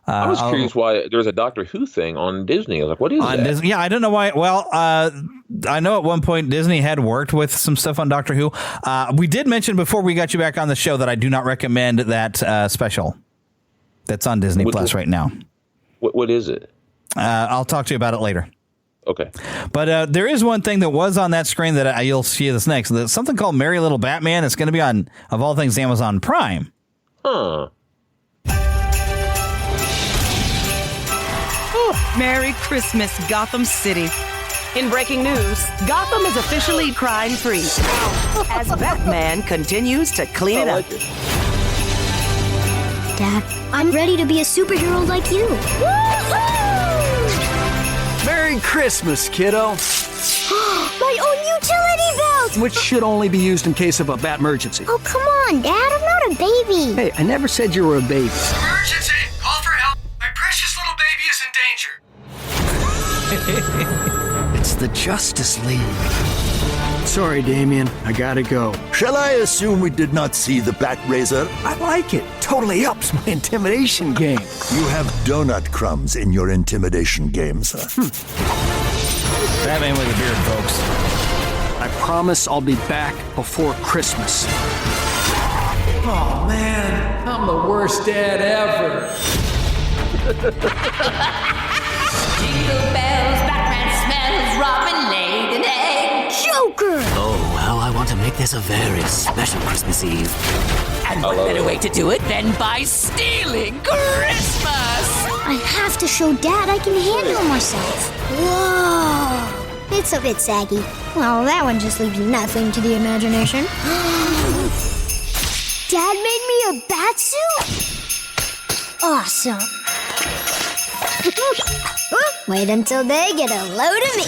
I was curious why there was a Doctor Who thing on Disney. I was like, what is that? Disney, I don't know why. Well, I know at one point Disney had worked with some stuff on Doctor Who. We did mention before we got you back on the show that I do not recommend that special that's on Disney Plus right now. What is it? I'll talk to you about it later. Okay. But there is one thing that was on that screen that you'll see this next. There's something called Merry Little Batman. It's going to be on, of all things, Amazon Prime. Huh. Merry Christmas, Gotham City. In breaking news, Gotham is officially crime-free as Batman continues to clean it up. Dad, I'm ready to be a superhero like you. Merry Christmas, kiddo. My own utility belt! Which should only be used in case of a bat emergency. Oh, come on, Dad. I'm not a baby. Hey, I never said you were a baby. Emergency! Call for help. My precious little baby is in danger. It's the Justice League. Sorry, Damien. I gotta go. Shall I assume we did not see the Bat Razor? I like it. Totally ups my intimidation game. You have donut crumbs in your intimidation game, sir. Batman with a beard, folks. I promise I'll be back before Christmas. Oh, man. I'm the worst dad ever. Jingle bells, Batman smells, Robin laid an egg. Joker! Oh, how I want to make make this a very special Christmas Eve. And what better way to do it than by stealing Christmas? I have to show Dad I can handle myself. Whoa! It's a bit saggy. Well, that one just leaves nothing to the imagination. Dad made me a bat suit? Awesome. Wait until they get a load of me.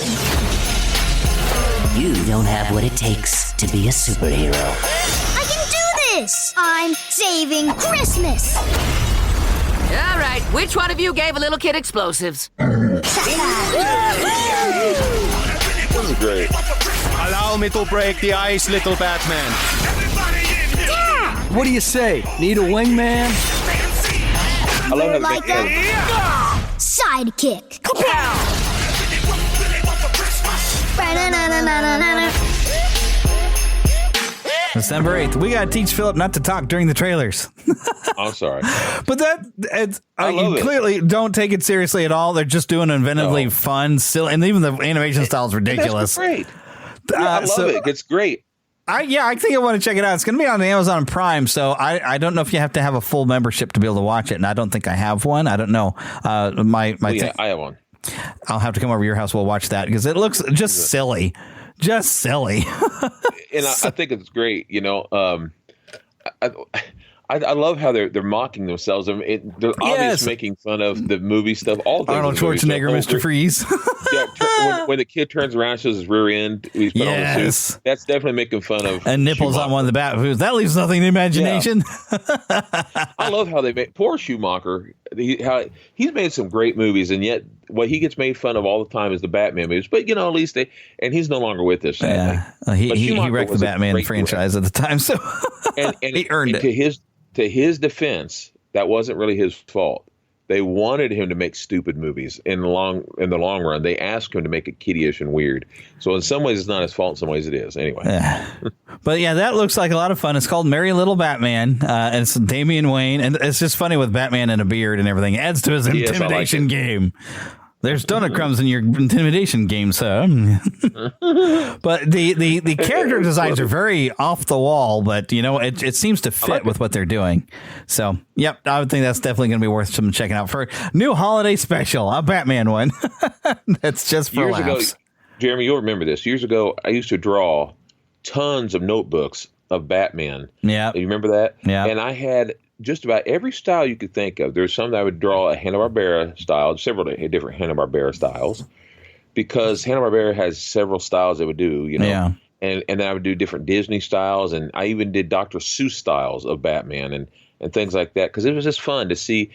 You don't have what it takes to be a superhero. I can do this! I'm saving Christmas! All right, which one of you gave a little kid explosives? This is great. Allow me to break the ice, little Batman. What do you say? Need a wingman? I love You're how like a sidekick. December 8th. We got to teach Philip not to talk during the trailers. I'm sorry. But you clearly don't take it seriously at all. They're just doing inventively fun, silly, and even the animation style is ridiculous. That's great. I love it. It's great. I think I want to check it out. It's going to be on Amazon Prime, so I don't know if you have to have a full membership to be able to watch it, and I don't think I have one. I don't know. I have one. I'll have to come over to your house. We'll watch that because it looks just silly. Just silly. And I think it's great. You know, I love how they're mocking themselves. I mean, they're obviously making fun of the movie stuff. All things Arnold Schwarzenegger, Mr. Freeze. When the kid turns around and shows his rear end, he's put on the suit. That's definitely making fun of. And nipples Schumacher. on one of the bat foods. That leaves nothing to imagination. Yeah. I love how they made poor Schumacher. He's made some great movies, and yet what he gets made fun of all the time is the Batman movies. But at least and he's no longer with us. Sadly. Yeah, he wrecked the Batman franchise at the time, so and he earned it. To his defense, that wasn't really his fault. They wanted him to make stupid movies in the long run. They asked him to make it kiddie-ish and weird. So in some ways, it's not his fault. In some ways, it is. Anyway. But yeah, that looks like a lot of fun. It's called Merry Little Batman, and it's Damian Wayne, and it's just funny with Batman and a beard and everything. It adds to his intimidation game. There's donut crumbs in your intimidation game, sir. But the character designs are very off the wall, but it seems to fit with what they're doing. So, yep, I would think that's definitely going to be worth some checking out for new holiday special, a Batman one. That's just for laughs. Years ago, Jeremy, you'll remember this. Years ago, I used to draw tons of notebooks of Batman. Yeah, you remember that? Yeah, and I had just about every style you could think of. There's some that I would draw a Hanna-Barbera style, several different Hanna-Barbera styles, because Hanna-Barbera has several styles they would do, Yeah. And then I would do different Disney styles, and I even did Dr. Seuss styles of Batman and things like that, because it was just fun to see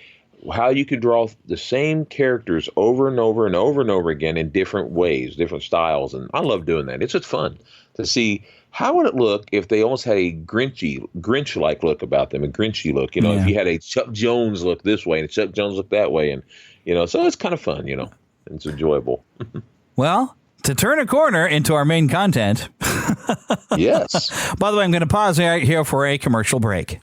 how you could draw the same characters over and over and over and over again in different ways, different styles, and I love doing that. It's just fun to see. How would it look if they almost had a Grinch-like look about them, a Grinchy look? If you had a Chuck Jones look this way and a Chuck Jones look that way, and so it's kind of fun. It's enjoyable. Well, to turn a corner into our main content. Yes. By the way, I'm going to pause right here for a commercial break.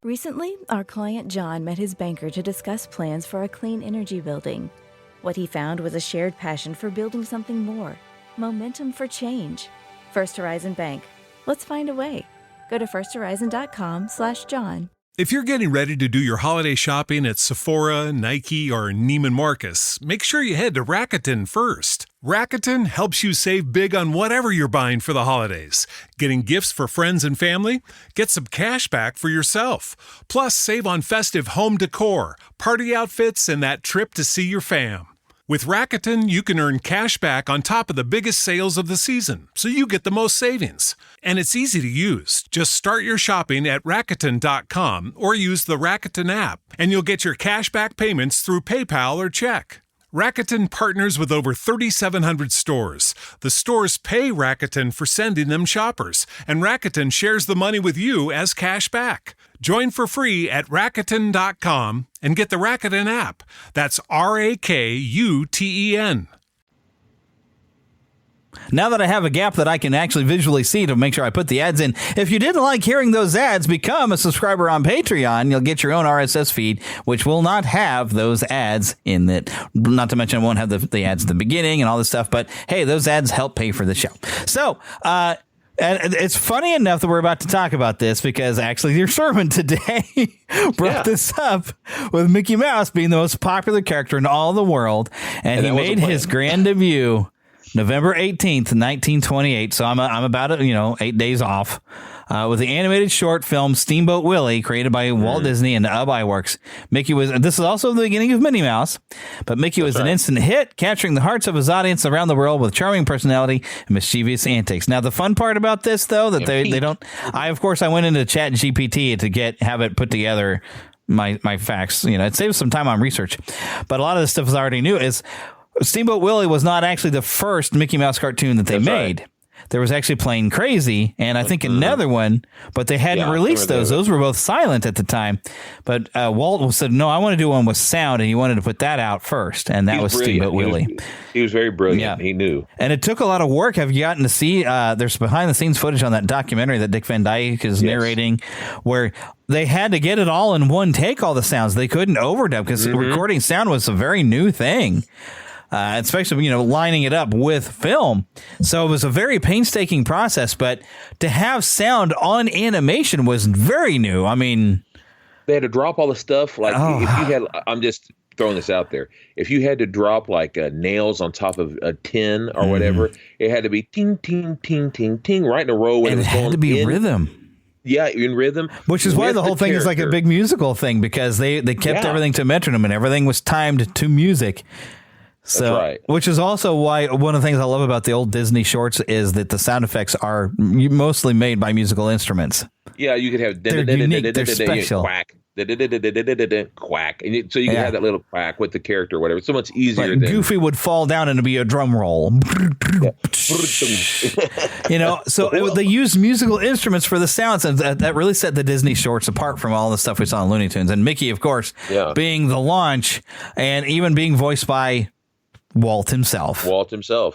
Recently, our client John met his banker to discuss plans for a clean energy building. What he found was a shared passion for building something more. Momentum for change. First Horizon Bank. Let's find a way. Go to firsthorizon.com/John. If you're getting ready to do your holiday shopping at Sephora, Nike, or Neiman Marcus, make sure you head to Rakuten first. Rakuten helps you save big on whatever you're buying for the holidays. Getting gifts for friends and family? Get some cash back for yourself. Plus, save on festive home decor, party outfits, and that trip to see your fam. With Rakuten, you can earn cash back on top of the biggest sales of the season, so you get the most savings. And it's easy to use. Just start your shopping at Rakuten.com or use the Rakuten app, and you'll get your cash back payments through PayPal or check. Rakuten partners with over 3,700 stores. The stores pay Rakuten for sending them shoppers, and Rakuten shares the money with you as cash back. Join for free at Rakuten.com and get the Rakuten app. That's RAKUTEN. Now that I have a gap that I can actually visually see to make sure I put the ads in, if you didn't like hearing those ads, become a subscriber on Patreon. You'll get your own RSS feed, which will not have those ads in it. Not to mention it won't have the ads at the beginning and all this stuff. But hey, those ads help pay for the show. So, And it's funny enough that we're about to talk about this because actually your sermon today brought this up with Mickey Mouse being the most popular character in all the world. And he made his grand debut November 18th, 1928. So I'm about 8 days off. With the animated short film Steamboat Willie, created by Walt Disney and Ub Iwerks. This is also the beginning of Minnie Mouse, but Mickey was an instant hit, capturing the hearts of his audience around the world with charming personality and mischievous antics. Now, the fun part about this, though, that they don't... I went into Chat GPT to have it put together, my facts. It saves some time on research. But a lot of this stuff is already new. Steamboat Willie was not actually the first Mickey Mouse cartoon that they made. Right. There was actually Plain Crazy, and I think another one, but they hadn't released those. Those were both silent at the time. But Walt said, no, I want to do one with sound, and he wanted to put that out first, and that was Steamboat Willie. He was very brilliant. Yeah. He knew. And it took a lot of work. Have you gotten to see, there's behind-the-scenes footage on that documentary that Dick Van Dyke is narrating, where they had to get it all in one take, all the sounds. They couldn't overdub, because recording sound was a very new thing. Especially, lining it up with film. So it was a very painstaking process, but to have sound on animation was very new. I mean, they had to drop all the stuff. Like if you had, I'm just throwing this out there. If you had to drop like nails on top of a tin or whatever, it had to be ting, ting, ting, ting, ting, right in a row. And it had to be rhythm. Yeah, in rhythm. Which is why the whole thing is like a big musical thing, because they kept everything to metronome and everything was timed to music. So, that's right. Which is also why one of the things I love about the old Disney shorts is that the sound effects are mostly made by musical instruments. Yeah, you could have they're unique, they're special. Quack, quack, and so you can have that little quack with the character or whatever. It's so much easier. Like Goofy would fall down and it'd be a drum roll. So they used musical instruments for the sounds, and that really set the Disney shorts apart from all the stuff we saw in Looney Tunes. And Mickey, of course, being the launch and even being voiced by Walt himself,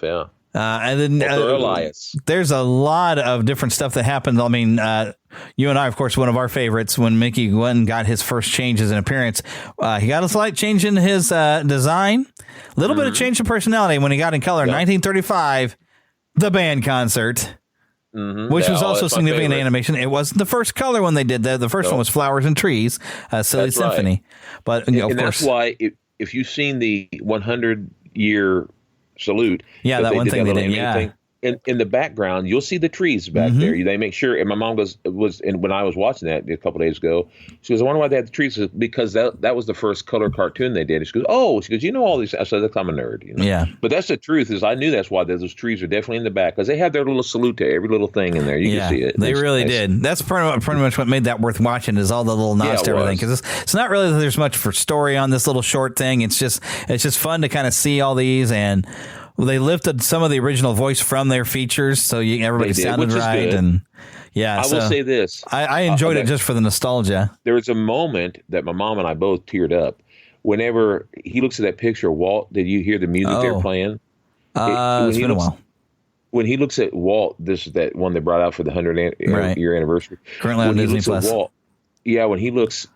yeah. And then Elias. There's a lot of different stuff that happened. I mean, you and I, of course, one of our favorites, when Mickey went and got his first changes in appearance, he got a slight change in his design, a little bit of change in personality when he got in color in 1935, the band concert. Which was also significant animation. It wasn't the first color when they did that. The first one was Flowers and Trees, Silly Symphony. Right. But of course, that's why if you've seen the 100-year salute, that one thing they did, in the background, you'll see the trees back there. They make sure. And my mom was when I was watching that a couple of days ago, she goes, "I wonder why they had the trees." Because that was the first color cartoon they did. And she goes, "Oh," she goes, "You know all these." I said, "I'm a nerd." Yeah. But that's the truth. Is I knew that's why those trees are definitely in the back, because they have their little salute to every little thing in there. You can see it. They really did. That's pretty much what made that worth watching, is all the little nods to everything. Because it's not really that there's much for story on this little short thing. It's just fun to kind of see all these, and they lifted some of the original voice from their features, so everybody sounded right. Good. And I will say this: I enjoyed it just for the nostalgia. There was a moment that my mom and I both teared up whenever he looks at that picture of Walt. Did you hear the music they're playing? It's been a while. When he looks at Walt, this is that one they brought out for the 100th year anniversary. Currently on Disney Plus. Walt, when he looks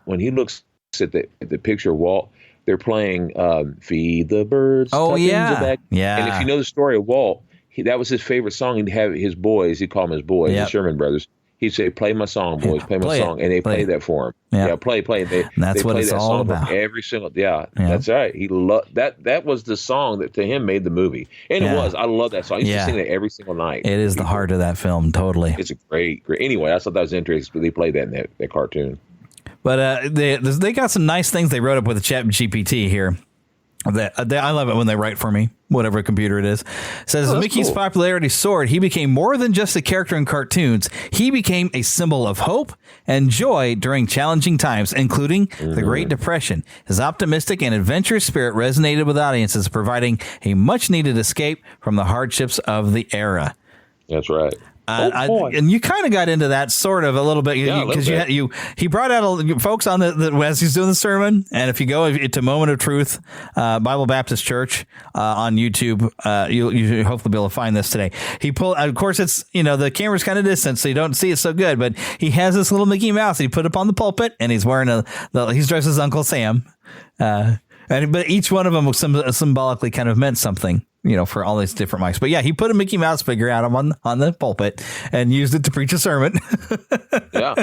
at the picture of Walt, they're playing "Feed the Birds." Oh yeah. And if you know the story of Walt, that was his favorite song. He'd have his boys. He'd call them his boys, the Sherman Brothers. He'd say, "Play my song, boys. Play my song," and they play that for him. Yeah, play. And that's what it's all about. Every single that's right. He loved that. That was the song that to him made the movie, and it was. I love that song. He used to sing it every single night. It is the heart of that film, totally. It's a great. Anyway, I thought that was interesting. But they played that in that cartoon. But they got some nice things they wrote up with the Chat GPT here. I love it when they write for me, whatever computer it is. It says, Mickey's popularity soared. He became more than just a character in cartoons. He became a symbol of hope and joy during challenging times, including the Great Depression. His optimistic and adventurous spirit resonated with audiences, providing a much-needed escape from the hardships of the era. That's right. And you kind of got into that sort of a little bit because he brought out folks on as he's doing the sermon. And if you go to Moment of Truth, Bible Baptist Church on YouTube, you hopefully be able to find this today. He pulled, of course, it's the camera's kind of distant, so you don't see it so good. But he has this little Mickey Mouse he put up on the pulpit, and he's wearing he's dressed as Uncle Sam. But each one of them was symbolically kind of meant something. for all these different mics. But yeah, he put a Mickey Mouse figure out on the pulpit and used it to preach a sermon. Yeah.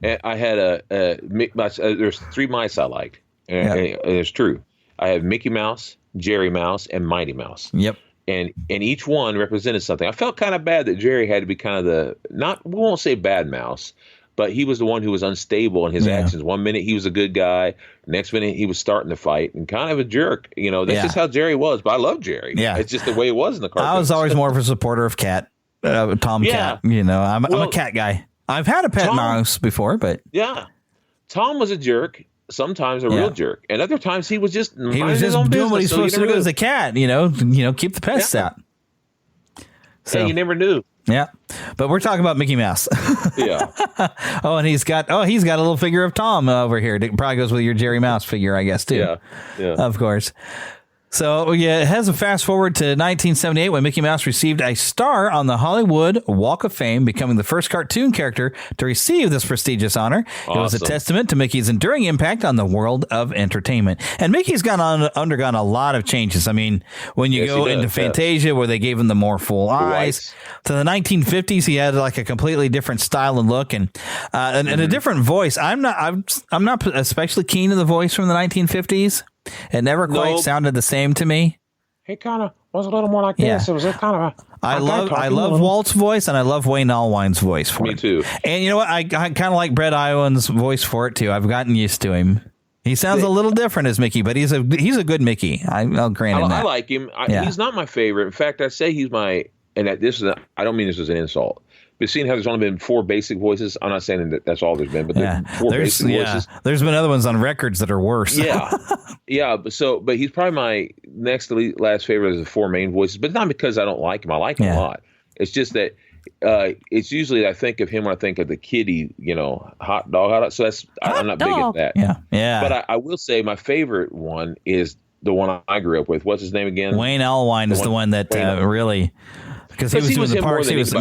And I had there's 3 mice I liked. And it's true. I have Mickey Mouse, Jerry Mouse, and Mighty Mouse. Yep. And each one represented something. I felt kind of bad that Jerry had to be kind of we won't say bad mouse, but he was the one who was unstable in his actions. One minute he was a good guy, next minute he was starting to fight and kind of a jerk. That's just how Jerry was. But I love Jerry. Yeah, it's just the way it was in the cartoon. I was always more of a supporter of Tom Cat. I'm a cat guy. I've had a pet mouse before, but Tom was a jerk. Sometimes a real jerk, and other times he was just doing what he's supposed to do as a cat. Keep the pests out. So you never knew. Yeah, but we're talking about Mickey Mouse. Yeah. And he's got a little figure of Tom over here. It probably goes with your Jerry Mouse figure, I guess, too. Yeah. Of course. So, it has a fast forward to 1978 when Mickey Mouse received a star on the Hollywood Walk of Fame, becoming the first cartoon character to receive this prestigious honor. Awesome. It was a testament to Mickey's enduring impact on the world of entertainment. And Mickey's undergone a lot of changes. I mean, when you go into Fantasia, where they gave him the more full eyes, to the 1950s, he had like a completely different style and look and a different voice. I'm not especially keen to the voice from the 1950s. It never quite sounded the same to me. He kind of was a little more like this. It was kind of I love Walt's voice, and I love Wayne Allwine's voice for it. Me too. And you know what? I kind of like Brett Iwan's voice for it too. I've gotten used to him. He sounds a little different as Mickey, but he's a good Mickey. I'll grant him that. I like him. He's not my favorite. In fact, I say he's my. And I don't mean this as an insult. But seeing how there's only been 4 basic voices, I'm not saying that that's all there's been, but there's 4 basic voices. There's been other ones on records that are worse. Yeah. But he's probably my next to last favorite of the 4 main voices, but not because I don't like him. I like him a lot. It's just that it's usually I think of him when I think of the kitty, hot dog. So I'm not big at that. Yeah. But I will say my favorite one is the one I grew up with. What's his name again? Wayne Allwine is the one that really. Because he was doing the parks. He was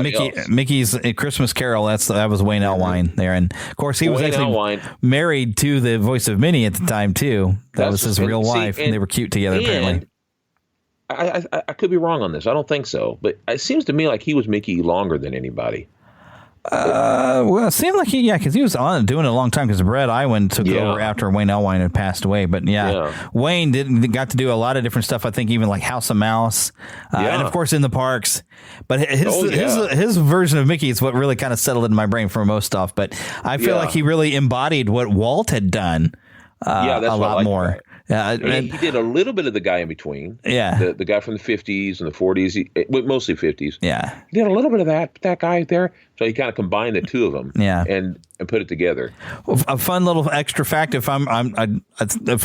Mickey's Christmas Carol. That was Wayne Allwine there, and of course he was actually married to the voice of Minnie at the time too. That was his real wife, and they were cute together. Apparently, I could be wrong on this. I don't think so, but it seems to me like he was Mickey longer than anybody. Well, it seemed like because he was doing it a long time. Because Brett Iwan took over after Wayne Allwine had passed away. But Wayne got to do a lot of different stuff. I think even like House of Mouse, and of course in the parks. But his version of Mickey is what really kind of settled in my brain for most stuff. But I feel like he really embodied what Walt had done a lot more. He did a little bit of the guy in between. Yeah. The guy from the 50s and the 40s, mostly 50s. Yeah. He did a little bit of that guy there. So he kind of combined the two of them. Yeah. And put it together. A fun little extra fact, if I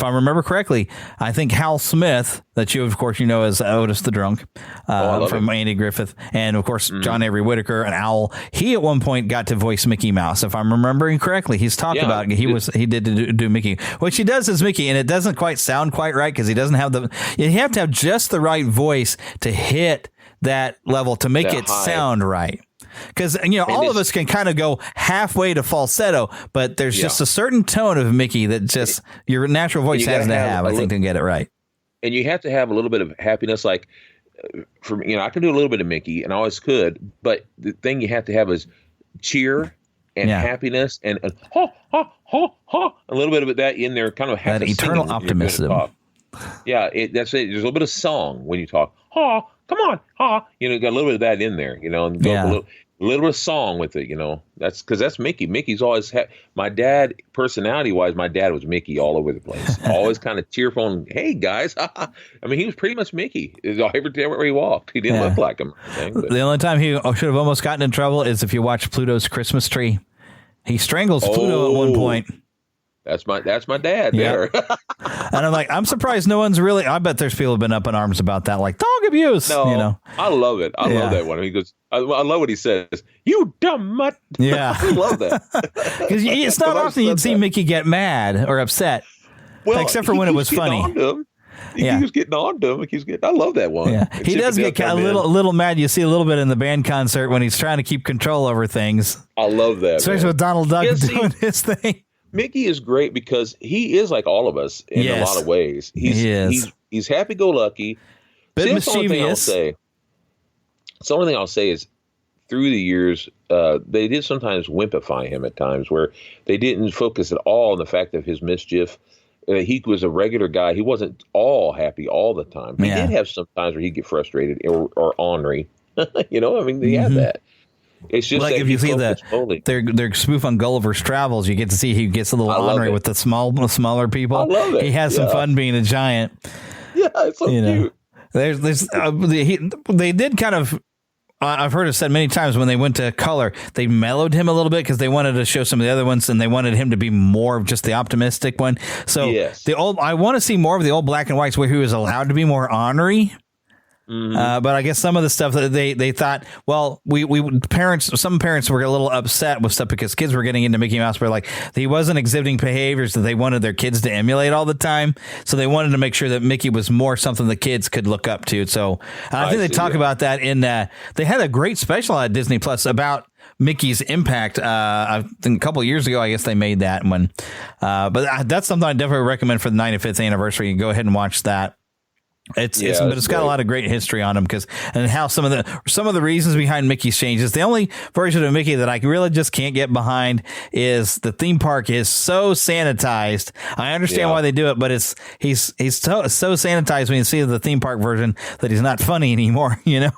remember correctly, I think Hal Smith, that you of course as Otis the Drunk, from Andy Griffith, and of course John Avery Whitaker, an owl. He at one point got to voice Mickey Mouse, if I'm remembering correctly. He's talked about he did do Mickey, which he does as Mickey, and it doesn't quite sound quite right because he doesn't have you have to have just the right voice to hit that level to make it sound right. Because all of us can kind of go halfway to falsetto, but there's just a certain tone of Mickey that just your natural voice has to have, I think, to get it right. And you have to have a little bit of happiness. Like for I can do a little bit of Mickey, and I always could. But the thing you have to have is cheer and happiness and ha ha ha ha, a little bit of that in there, kind of that eternal optimism. Yeah, that's it. There's a little bit of song when you talk. Ha, come on, ha. Got a little bit of that in there. And go a little bit of song with it, That's because that's Mickey. Mickey's always my dad, personality-wise, my dad was Mickey all over the place. Always kind of cheerful and, hey, guys. I mean, he was pretty much Mickey. Everywhere he walked. He didn't look like him. The only time he should have almost gotten in trouble is if you watch Pluto's Christmas Tree. He strangles Pluto at one point. That's my dad there. And I'm like, I'm surprised no one's really. I bet there's people who've been up in arms about that, like dog abuse. No, I love it. I love that one. He goes, I love what he says. You dumb mutt. Yeah, I love that because it's not often you'd see Mickey get mad or upset, except for when it was funny. He was getting on to him. I love that one. Yeah, he does get a little mad. You see a little bit in the band concert when he's trying to keep control over things. I love that, especially with Donald Duck doing his thing. Mickey is great because he is like all of us in a lot of ways. He's happy-go-lucky. bit That's the only thing I'll mischievous. say. It's the only thing I'll say is through the years, they did sometimes wimpify him at times where they didn't focus at all on the fact of his mischief. He was a regular guy. He wasn't all happy all the time. He did have some times where he'd get frustrated or ornery. You know, I mean, they had that. It's just like that if you see their spoof on Gulliver's Travels, you get to see he gets a little ornery with the smaller people. I love it. He has some fun being a giant. Yeah, it's so cute. They did kind of. I've heard it said many times when they went to color, they mellowed him a little bit because they wanted to show some of the other ones, and they wanted him to be more of just the optimistic one. So I want to see more of the old black and whites where he was allowed to be more ornery. But I guess some of the stuff that they thought, well, some parents were a little upset with stuff because kids were getting into Mickey Mouse, but like he wasn't exhibiting behaviors that they wanted their kids to emulate all the time. So they wanted to make sure that Mickey was more something the kids could look up to. So I think they talk about that in they had a great special at Disney Plus about Mickey's impact. I think a couple of years ago, I guess they made that one. But that's something I definitely recommend for the 95th anniversary. You go ahead and watch that. But it's got a lot of great history on them and how some of the reasons behind Mickey's changes. The only version of Mickey that I really just can't get behind is the theme park is so sanitized. I understand why they do it, but he's so sanitized when you see the theme park version that he's not funny anymore. You know.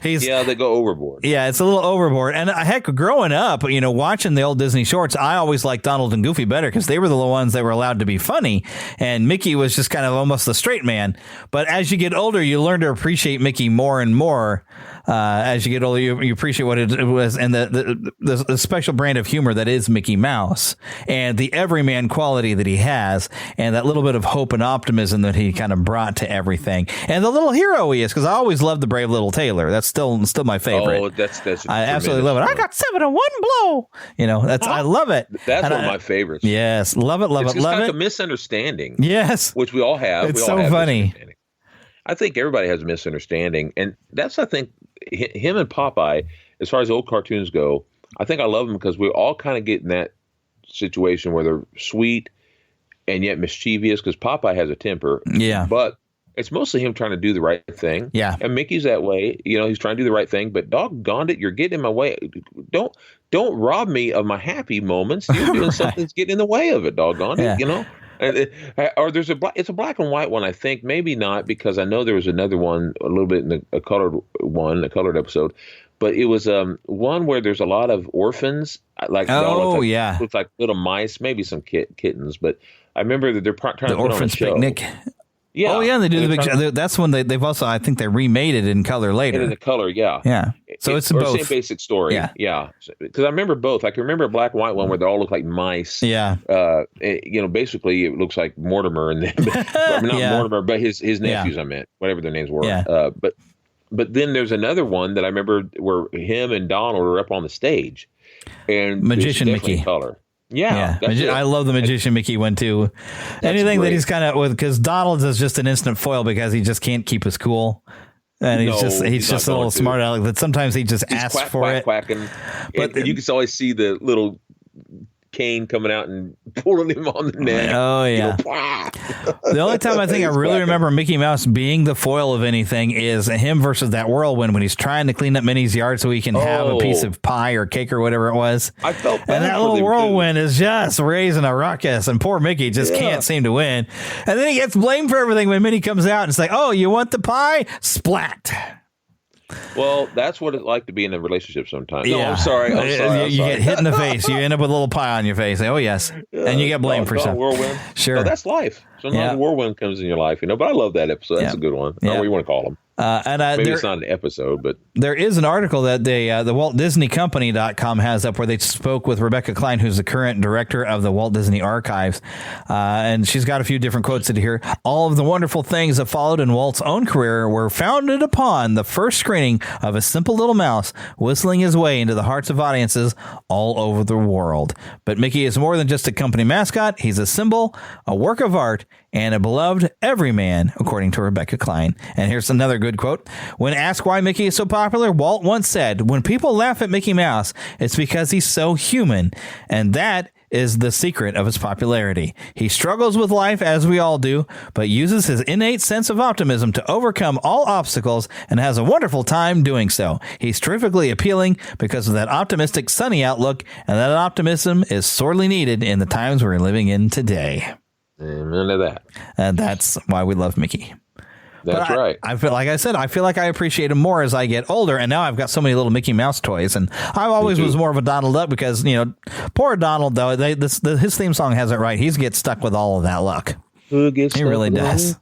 They go overboard. Yeah, it's a little overboard. And heck, growing up, watching the old Disney shorts, I always liked Donald and Goofy better because they were the ones that were allowed to be funny. And Mickey was just kind of almost the straight man. But as you get older, you learn to appreciate Mickey more and more. As you get older, you appreciate what it was and the special brand of humor that is Mickey Mouse and the everyman quality that he has and that little bit of hope and optimism that he kind of brought to everything. And the little hero he is, because I always loved the brave little tailor. That's still my favorite. Oh, that's I absolutely love it. I got 7 in 1 blow. I love it. That's one of my favorites. Yes, love it, love it's it, love like it. A misunderstanding. Yes, which we all have. It's so funny. I think everybody has a misunderstanding, and that's I think him and Popeye, as far as old cartoons go. I think I love them because we all kind of get in that situation where they're sweet and yet mischievous. Because Popeye has a temper. Yeah, but it's mostly him trying to do the right thing. Yeah. And Mickey's that way. He's trying to do the right thing, but doggone it, you're getting in my way. Don't rob me of my happy moments. You're doing something that's getting in the way of it, doggone it, And or it's a black and white one, I think. Maybe not, because I know there was another one a little bit in a colored episode. But it was one where there's a lot of orphans. Looks like little mice, maybe some kittens. But I remember that they're trying to put on a Orphans show. Picnic. Yeah. Oh, yeah, they do the big. That's when they've also, I think, they remade it in color later. In the color, yeah. Yeah. So it's both. Same basic story. Yeah. Because I remember both. I can remember a black and white one where they all look like mice. Yeah. Basically it looks like Mortimer and them. Not Mortimer, but his nephews. I meant whatever their names were. Yeah. But then there's another one that I remember where him and Donald are up on the stage, and Magician Mickey color. Yeah. I love the Magician Mickey one too. Anything great. That he's kind of with, because Donald is just an instant foil because he just can't keep his cool. And he's just a little smart aleck that sometimes he just asks for it. Quacking. But you can always see the little cane coming out and pulling him on the neck. Oh, yeah. The only time I think I really remember Mickey Mouse being the foil of anything is him versus that whirlwind when he's trying to clean up Minnie's yard so he can have a piece of pie or cake or whatever it was. I felt bad. And that little whirlwind is just raising a ruckus, and poor Mickey just can't seem to win. And then he gets blamed for everything when Minnie comes out and it's like, oh, you want the pie? Splat. Well, that's what it's like to be in a relationship sometimes. No, I'm sorry. You get hit in the face. You end up with a little pie on your face. Oh, yes. And you get blamed for something. Whirlwind. Sure. No, that's life. Sometimes a whirlwind comes in your life, but I love that episode. That's a good one. I don't know what you want to call them. Maybe it's not an episode, but there is an article that the WaltDisneyCompany.com has up where they spoke with Rebecca Klein, who's the current director of the Walt Disney Archives. And she's got a few different quotes in here. All of the wonderful things that followed in Walt's own career were founded upon the first screening of a simple little mouse whistling his way into the hearts of audiences all over the world. But Mickey is more than just a company mascot. He's a symbol, a work of art, and a beloved everyman, according to Rebecca Klein. And here's another good quote. When asked why Mickey is so popular, Walt once said, when people laugh at Mickey Mouse, it's because he's so human. And that is the secret of his popularity. He struggles with life, as we all do, but uses his innate sense of optimism to overcome all obstacles and has a wonderful time doing so. He's terrifically appealing because of that optimistic, sunny outlook, and that optimism is sorely needed in the times we're living in today. Amen to that. And that's why we love Mickey. That's right. I feel like I said, I feel like I appreciate him more as I get older, and now I've got so many little Mickey Mouse toys, and I always was more of a Donald Duck because, poor Donald, though, his theme song has it right. He gets stuck with all of that luck. Who gets he really does.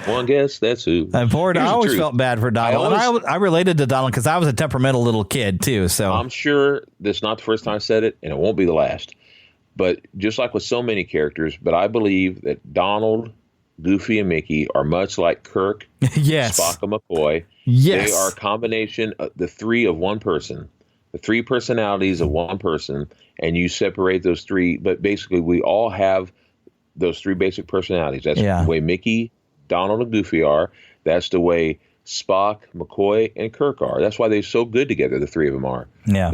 One guess, that's who. And poor I always felt bad for Donald. I related to Donald because I was a temperamental little kid, too. So I'm sure that's not the first time I said it, and it won't be the last. But just like with so many characters, but I believe that Donald, Goofy, and Mickey are much like Kirk, yes, Spock, and McCoy. Yes. They are a combination of the three of one person, the three personalities of one person, and you separate those three. But basically, we all have those three basic personalities. That's the way Mickey, Donald, and Goofy are. That's the way Spock, McCoy, and Kirk are. That's why they're so good together, the three of them are. Yeah.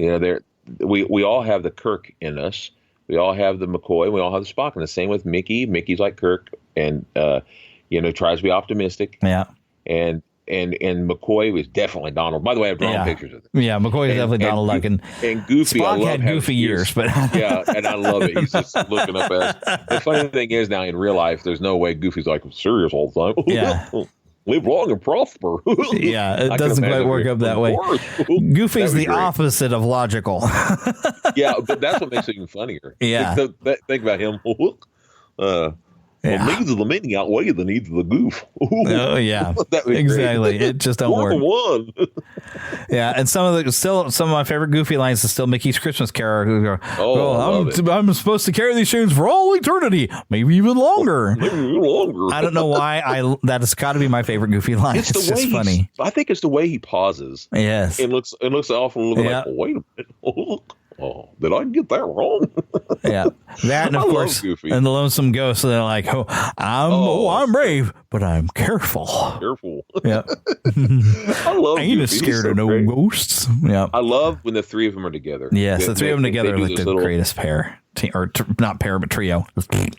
We all have the Kirk in us. We all have the McCoy, and we all have the Spock. And the same with Mickey. Mickey's like Kirk, and tries to be optimistic. Yeah. And McCoy was definitely Donald. By the way, I've drawn pictures of it. Yeah, McCoy is definitely Donald Duck. And Goofy, Spock I love had Goofy years, but yeah, and I love it. He's just looking up at us. The funny thing is now in real life, there's no way Goofy's like serious all the time. Yeah. Live long and prosper. Yeah, it doesn't quite work up that way. Goofy's the opposite of logical. Yeah, but that's what makes it even funnier. Yeah. Think about him. The needs of the Minnie outweigh the needs of the Goof. Oh yeah, exactly. It just don't work. One. Yeah, and some of my favorite Goofy lines is still Mickey's Christmas Carol. Who go, I'm supposed to carry these tunes for all eternity, maybe even longer. I don't know why. That has got to be my favorite Goofy line. It's just funny. I think it's the way he pauses. Yes, it looks awful. A little bit like, wait a minute. Oh, did I get that wrong? Yeah, that and of course, and the Lonesome Ghost. So they're like, I'm brave, but I'm careful. Yeah, I love. I ain't scared of no ghosts. Yeah, I love when the three of them are together. Yes, the three of them together are like the greatest pair, or not pair, but trio.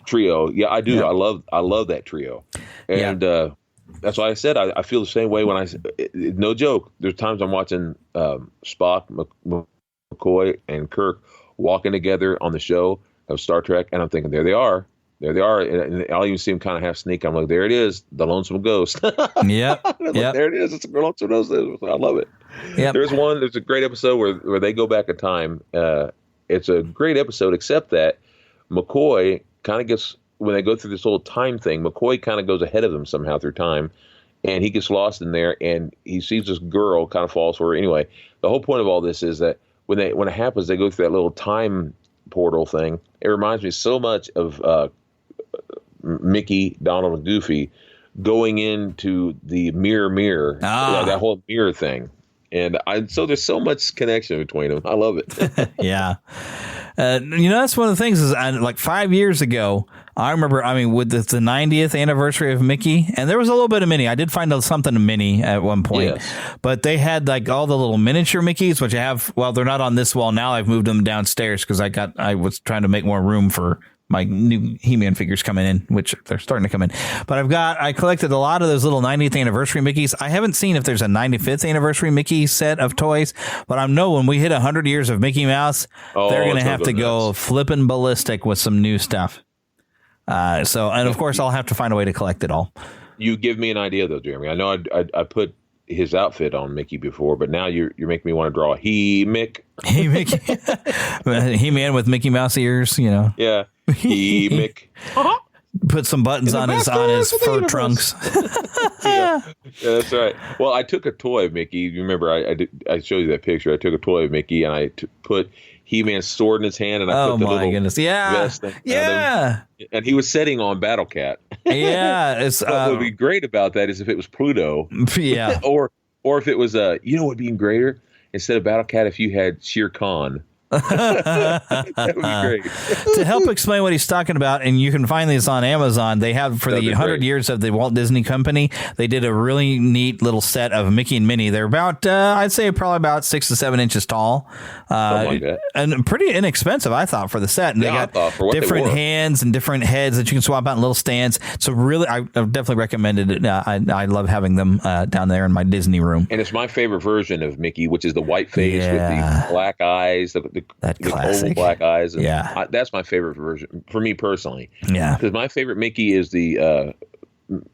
Trio, yeah, I do. Yeah. I love that trio, and that's why I said I feel the same way when no joke. There's times I'm watching Spock, McCoy, and Kirk walking together on the show of Star Trek, and I'm thinking, there they are, and I'll even see them kind of half sneak. I'm like, there it is, the Lonesome Ghost. Yeah, there it is. It's a Lonesome Ghost. I love it. Yep. There's a great episode where they go back in time. It's a great episode, except that McCoy kind of gets, when they go through this whole time thing, McCoy kind of goes ahead of them somehow through time, and he gets lost in there, and he sees this girl, kind of falls for her. Anyway, the whole point of all this is that when it happens, they go through that little time portal thing. It reminds me so much of Mickey, Donald, and Goofy going into the mirror, that whole mirror thing. And so there's so much connection between them. I love it. Yeah. That's one of the things is like 5 years ago, I remember, with the 90th anniversary of Mickey, and there was a little bit of Minnie. I did find out something of Minnie at one point, but they had like all the little miniature Mickeys, which I have. Well, they're not on this wall now. I've moved them downstairs because I was trying to make more room for my new He-Man figures coming in, which they're starting to come in. But I collected a lot of those little 90th anniversary Mickeys. I haven't seen if there's a 95th anniversary Mickey set of toys, but I know when we hit 100 years of Mickey Mouse, they're going to have to go flipping ballistic with some new stuff. And of course, I'll have to find a way to collect it all. You give me an idea, though, Jeremy. I know I put his outfit on Mickey before, but now you're making me want to draw He-Mick. He-Man with Mickey Mouse ears, Yeah. He-Mick. Put some buttons on his fur trunks. Yeah, that's right. Well, I took a toy of Mickey. You remember I showed you that picture. I took a toy of Mickey and I put He-Man's sword in his hand, and I put the little vest thing on him. And he was sitting on Battle Cat. Yeah, what would be great about that is if it was Pluto. Yeah, or if it was what would be even greater, instead of Battle Cat, if you had Shere Khan That would be great. To help explain what he's talking about, and you can find these on Amazon, they have for the 100 years of the Walt Disney Company, they did a really neat little set of Mickey and Minnie. They're about, I'd say probably about 6 to 7 inches tall. Like that. And pretty inexpensive, I thought, for the set. And they got different hands and different heads that you can swap out in little stands. So really, I definitely recommended it. I love having them down there in my Disney room. And it's my favorite version of Mickey, which is the white face with the black eyes, the oval black eyes. And that's my favorite version for me personally. Yeah. Because my favorite Mickey is the,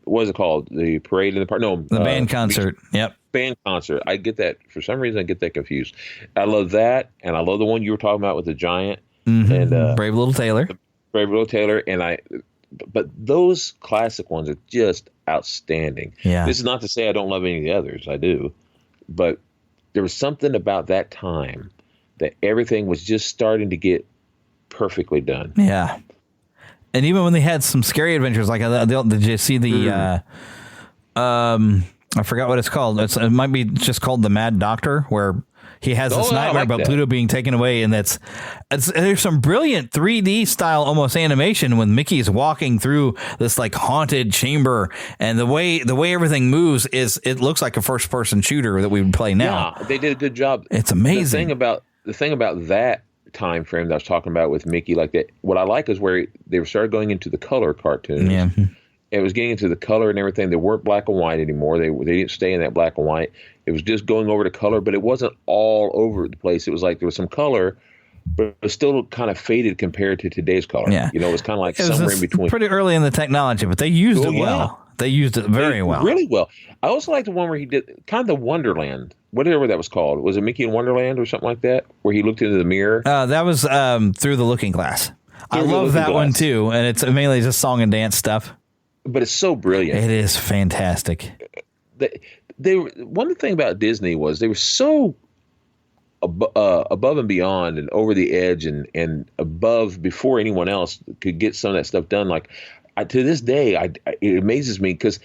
what is it called? The Parade in the Park? No. The band concert. Yep. Band concert. I get that. For some reason, I get that confused. I love that. And I love the one you were talking about with the giant. And Brave Little Tailor. Brave Little Tailor. But those classic ones are just outstanding. Yeah. This is not to say I don't love any of the others. I do. But there was something about that time that everything was just starting to get perfectly done. Yeah. And even when they had some scary adventures, like did you see the, I forgot what it's called. It might be just called The Mad Doctor, where he has this nightmare about Pluto being taken away. And there's some brilliant 3D style almost animation when Mickey's walking through this like haunted chamber, and the way everything moves it looks like a first person shooter that we would play now. Yeah, they did a good job. It's amazing. The thing about that time frame that I was talking about with Mickey, like that, what I like is where they started going into the color cartoons. Yeah. It was getting into the color and everything. They weren't black and white anymore. They didn't stay in that black and white. It was just going over to color, but it wasn't all over the place. It was like there was some color, but it was still kind of faded compared to today's color. Yeah. You know, it was kind of like somewhere in between. Pretty early in the technology, but they used it well. They used it very well. Really well. I also like the one where he did kind of the Wonderland, whatever that was called. Was it Mickey in Wonderland or something like that, where he looked into the mirror? That was Through the Looking Glass. I love that one too, and it's mainly just song and dance stuff. But it's so brilliant. It is fantastic. One thing about Disney was they were so above and beyond and over the edge and above before anyone else could get some of that stuff done. Like to this day, it amazes me because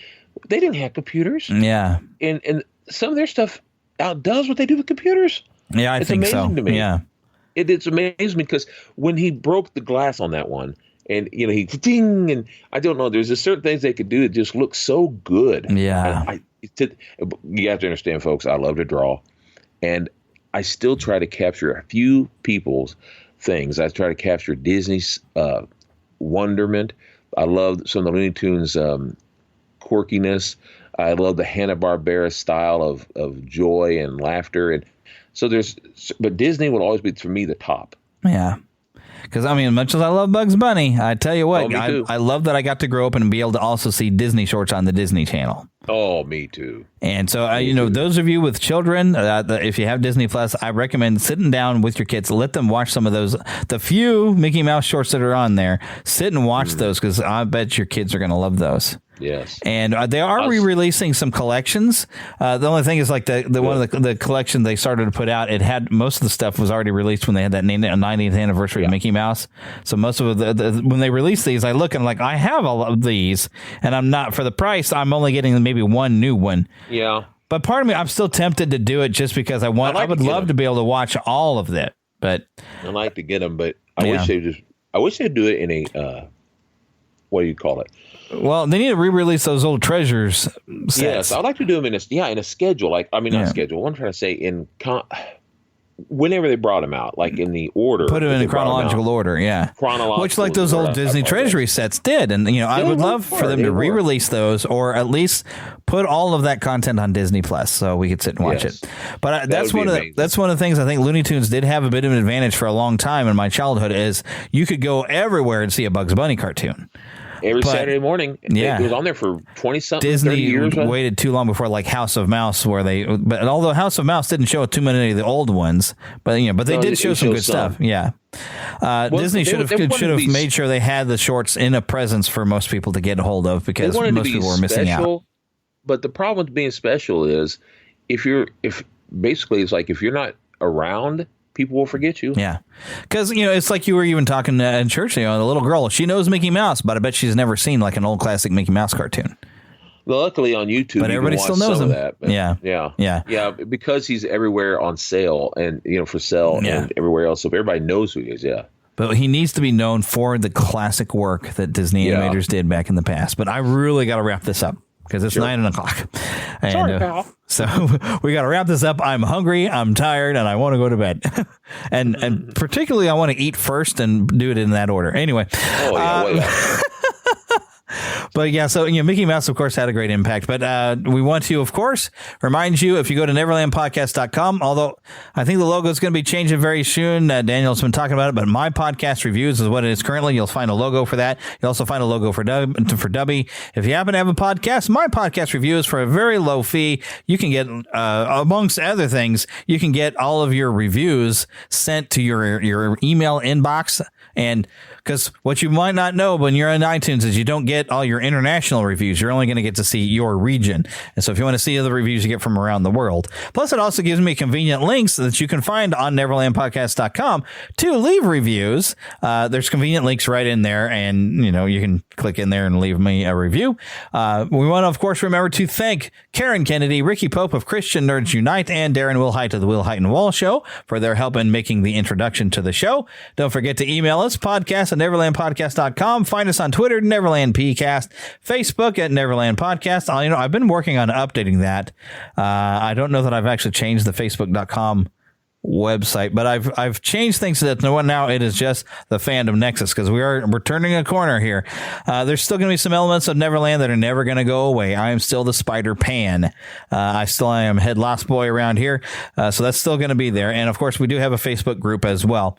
they didn't have computers. Yeah, and some of their stuff outdoes what they do with computers. Yeah, I think so. To me. Yeah, it's amazing because when he broke the glass on that one. And, you know, he ding, and I don't know. There's just certain things they could do that just look so good. Yeah. You have to understand, folks, I love to draw. And I still try to capture a few people's things. I try to capture Disney's wonderment. I love some of the Looney Tunes quirkiness. I love the Hanna-Barbera style of joy and laughter. And so but Disney will always be, for me, the top. Yeah. Because, I mean, much as I love Bugs Bunny, I tell you what, I love that I got to grow up and be able to also see Disney shorts on the Disney Channel. Oh, me too. And so, those of you with children, if you have Disney Plus, I recommend sitting down with your kids, let them watch some of those, the few Mickey Mouse shorts that are on there. Sit and watch those, because I bet your kids are going to love those. Yes. And they are re-releasing some collections. The only thing is, like, one of the collection they started to put out, it had most of the stuff was already released when they had that 90th anniversary of Mickey Mouse. So most of when they release these, I look and I'm like, I have all of these, and I'm not, for the price, I'm only getting maybe one new one. Yeah. But part of me, I'm still tempted to do it just because I would love to be able to watch all of that. But I like to get them, but I wish they'd do it in a what do you call it? Well, they need to re-release those old treasures sets. Yes, I'd like to do them in a schedule. Like, I mean, not schedule. What I'm trying to say, whenever they brought them out, like in the order. Put them in a chronological order, yeah. Which, like those old Disney Treasury sets did. And, I would love for them to re-release those, or at least put all of that content on Disney Plus so we could sit and watch it. But that's one of the things I think Looney Tunes did have a bit of an advantage for a long time in my childhood, is you could go everywhere and see a Bugs Bunny cartoon. Every Saturday morning. Yeah. It was on there for 20-something, Disney 30 years. Waited too long before, like, House of Mouse, but although House of Mouse didn't show too many of the old ones, but they did show some good stuff. Yeah. Disney should have made sure they had the shorts in a presence for most people to get a hold of, because most people were missing out. But the problem with being special is if you're not around, people will forget you. Yeah. Because, it's like you were even talking in church, the little girl, she knows Mickey Mouse, but I bet she's never seen like an old classic Mickey Mouse cartoon. Luckily on YouTube, but everybody still knows him. That. Yeah. Because he's everywhere on sale and for sale and everywhere else. So everybody knows who he is. Yeah. But he needs to be known for the classic work that Disney animators did back in the past. But I really got to wrap this up because it's 9 o'clock. And, sorry, pal. So we got to wrap this up. I'm hungry, I'm tired, and I want to go to bed. and particularly, I want to eat first and do it in that order. Anyway. But yeah, so Mickey Mouse, of course, had a great impact. But we want to, of course, remind you, if you go to neverlandpodcast.com, although I think the logo is going to be changing very soon. Daniel's been talking about it, but My Podcast Reviews is what it is currently. You'll find a logo for that. You'll also find a logo for Dubby. If you happen to have a podcast, My Podcast Reviews, for a very low fee, you can get, amongst other things, you can get all of your reviews sent to your email inbox. And because what you might not know when you're on iTunes is you don't get all your international reviews. You're only going to get to see your region. And so if you want to see the reviews you get from around the world. Plus, it also gives me convenient links that you can find on neverlandpodcast.com to leave reviews. There's convenient links right in there. And, you can click in there and leave me a review. We want to, of course, remember to thank Karen Kennedy, Ricky Pope of Christian Nerds Unite, and Darren Wilhite of the Wilhite and Wall Show for their help in making the introduction to the show. Don't forget to email us, podcast@neverlandpodcast.com. Find us on Twitter, Neverland PCast, Facebook at Neverland Podcast. I've been working on updating that. I don't know that I've actually changed the Facebook.com website, but I've changed things so that now it is just the Fandom Nexus, because we're turning a corner here. There's still going to be some elements of Neverland that are never going to go away. I am still the Spider Pan. I am head lost boy around here, so that's still going to be there. And of course, we do have a Facebook group as well,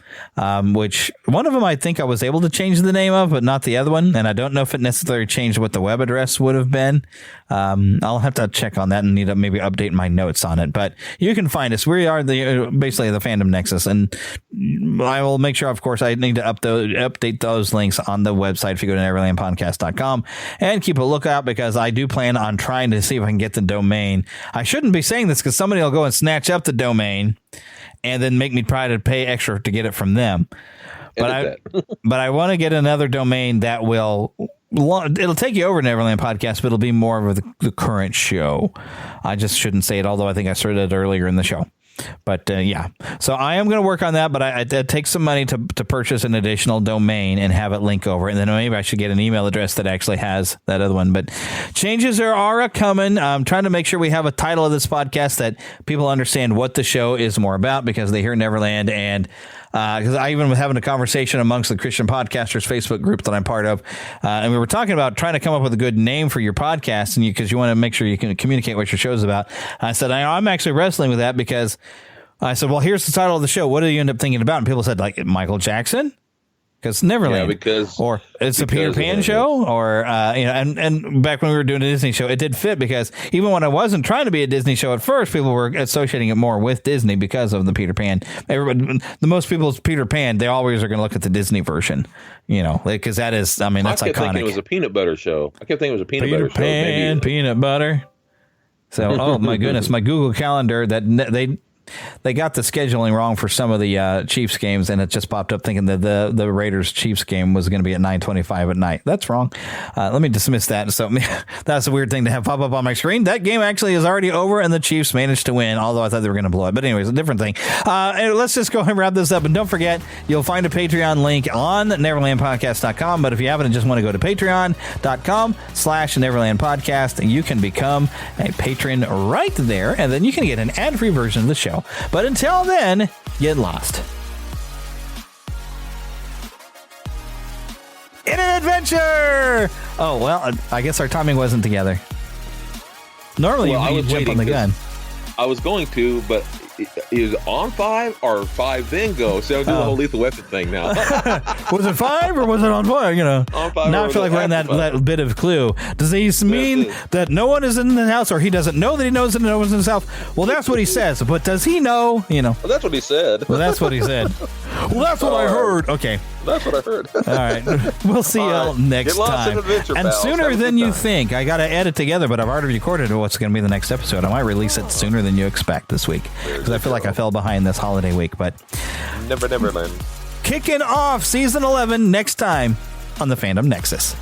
which one of them I think I was able to change the name of, but not the other one. And I don't know if it necessarily changed what the web address would have been. I'll have to check on that and need to maybe update my notes on it. But you can find us. We are basically the Fandom Nexus, and I will make sure, of course, I need to update those links on the website if you go to neverlandpodcast.com, and keep a lookout, because I do plan on trying to see if I can get the domain. I shouldn't be saying this because somebody will go and snatch up the domain and then make me try to pay extra to get it from them. But I want to get another domain that it'll take you over Neverland Podcast, but it'll be more of the current show. I just shouldn't say it, although I think I started it earlier in the show. But so I am going to work on that, but it takes some money to purchase an additional domain and have it link over. And then maybe I should get an email address that actually has that other one. But changes are coming. I'm trying to make sure we have a title of this podcast that people understand what the show is more about, because they hear Neverland. And because I even was having a conversation amongst the Christian Podcasters Facebook group that I'm part of, and we were talking about trying to come up with a good name for your podcast, and because you want to make sure you can communicate what your show's about. I said, I'm actually wrestling with that, because I said, well, here's the title of the show. What do you end up thinking about? And people said, like, Michael Jackson? Because Neverland, or it's a Peter Pan show, or and back when we were doing a Disney show, it did fit, because even when I wasn't trying to be a Disney show at first, people were associating it more with Disney because of the Peter Pan. The most people's Peter Pan, they always are going to look at the Disney version, because that is, that's iconic. I kept thinking it was a peanut butter show. Peter Pan, peanut butter. So, oh my goodness, my Google Calendar, that they got the scheduling wrong for some of the Chiefs games, and it just popped up thinking that the Raiders Chiefs game was going to be at 9:25 at night. That's wrong. Let me dismiss that. So that's a weird thing to have pop up on my screen. That game actually is already over, and the Chiefs managed to win, although I thought they were going to blow it. But anyways, a different thing. And let's just go ahead and wrap this up. And don't forget, you'll find a Patreon link on neverlandpodcast.com. But if you happen to just want to go to patreon.com/neverlandpodcast, you can become a patron right there, and then you can get an ad-free version of the show. But until then, get lost in an adventure. Oh, well, I guess our timing wasn't together. Normally, you jump on the gun. I was going to, but is on 5 or 5 then go? So I'll do the whole Lethal Weapon thing now. Was it 5 or was it on 5? On 5. Now I feel like we're in that bit of clue. Does he mean that no one is in the house, or he doesn't know that he knows that no one's in his house? Well, that's what he says. But does he know? Well, that's what he said. Well, that's what he said. Well, that's what I heard. Okay. That's what I heard. All right. We'll see you next time. And sooner than you think. I got to edit together, but I've already recorded what's going to be the next episode. I might release it sooner than you expect this week, because I feel like I fell behind this holiday week. But Neverland. Kicking off season 11 next time on the Fandom Nexus.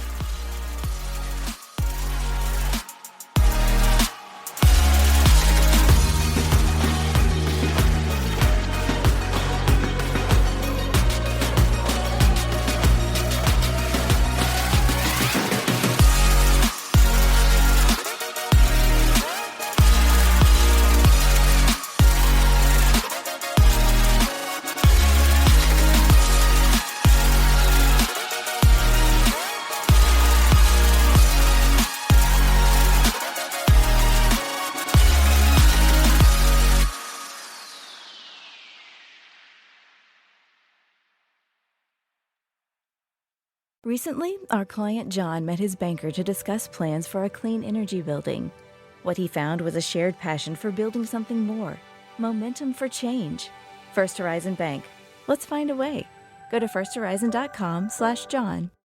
Recently, our client John met his banker to discuss plans for a clean energy building. What he found was a shared passion for building something more. Momentum for change. First Horizon Bank. Let's find a way. Go to firsthorizon.com/John.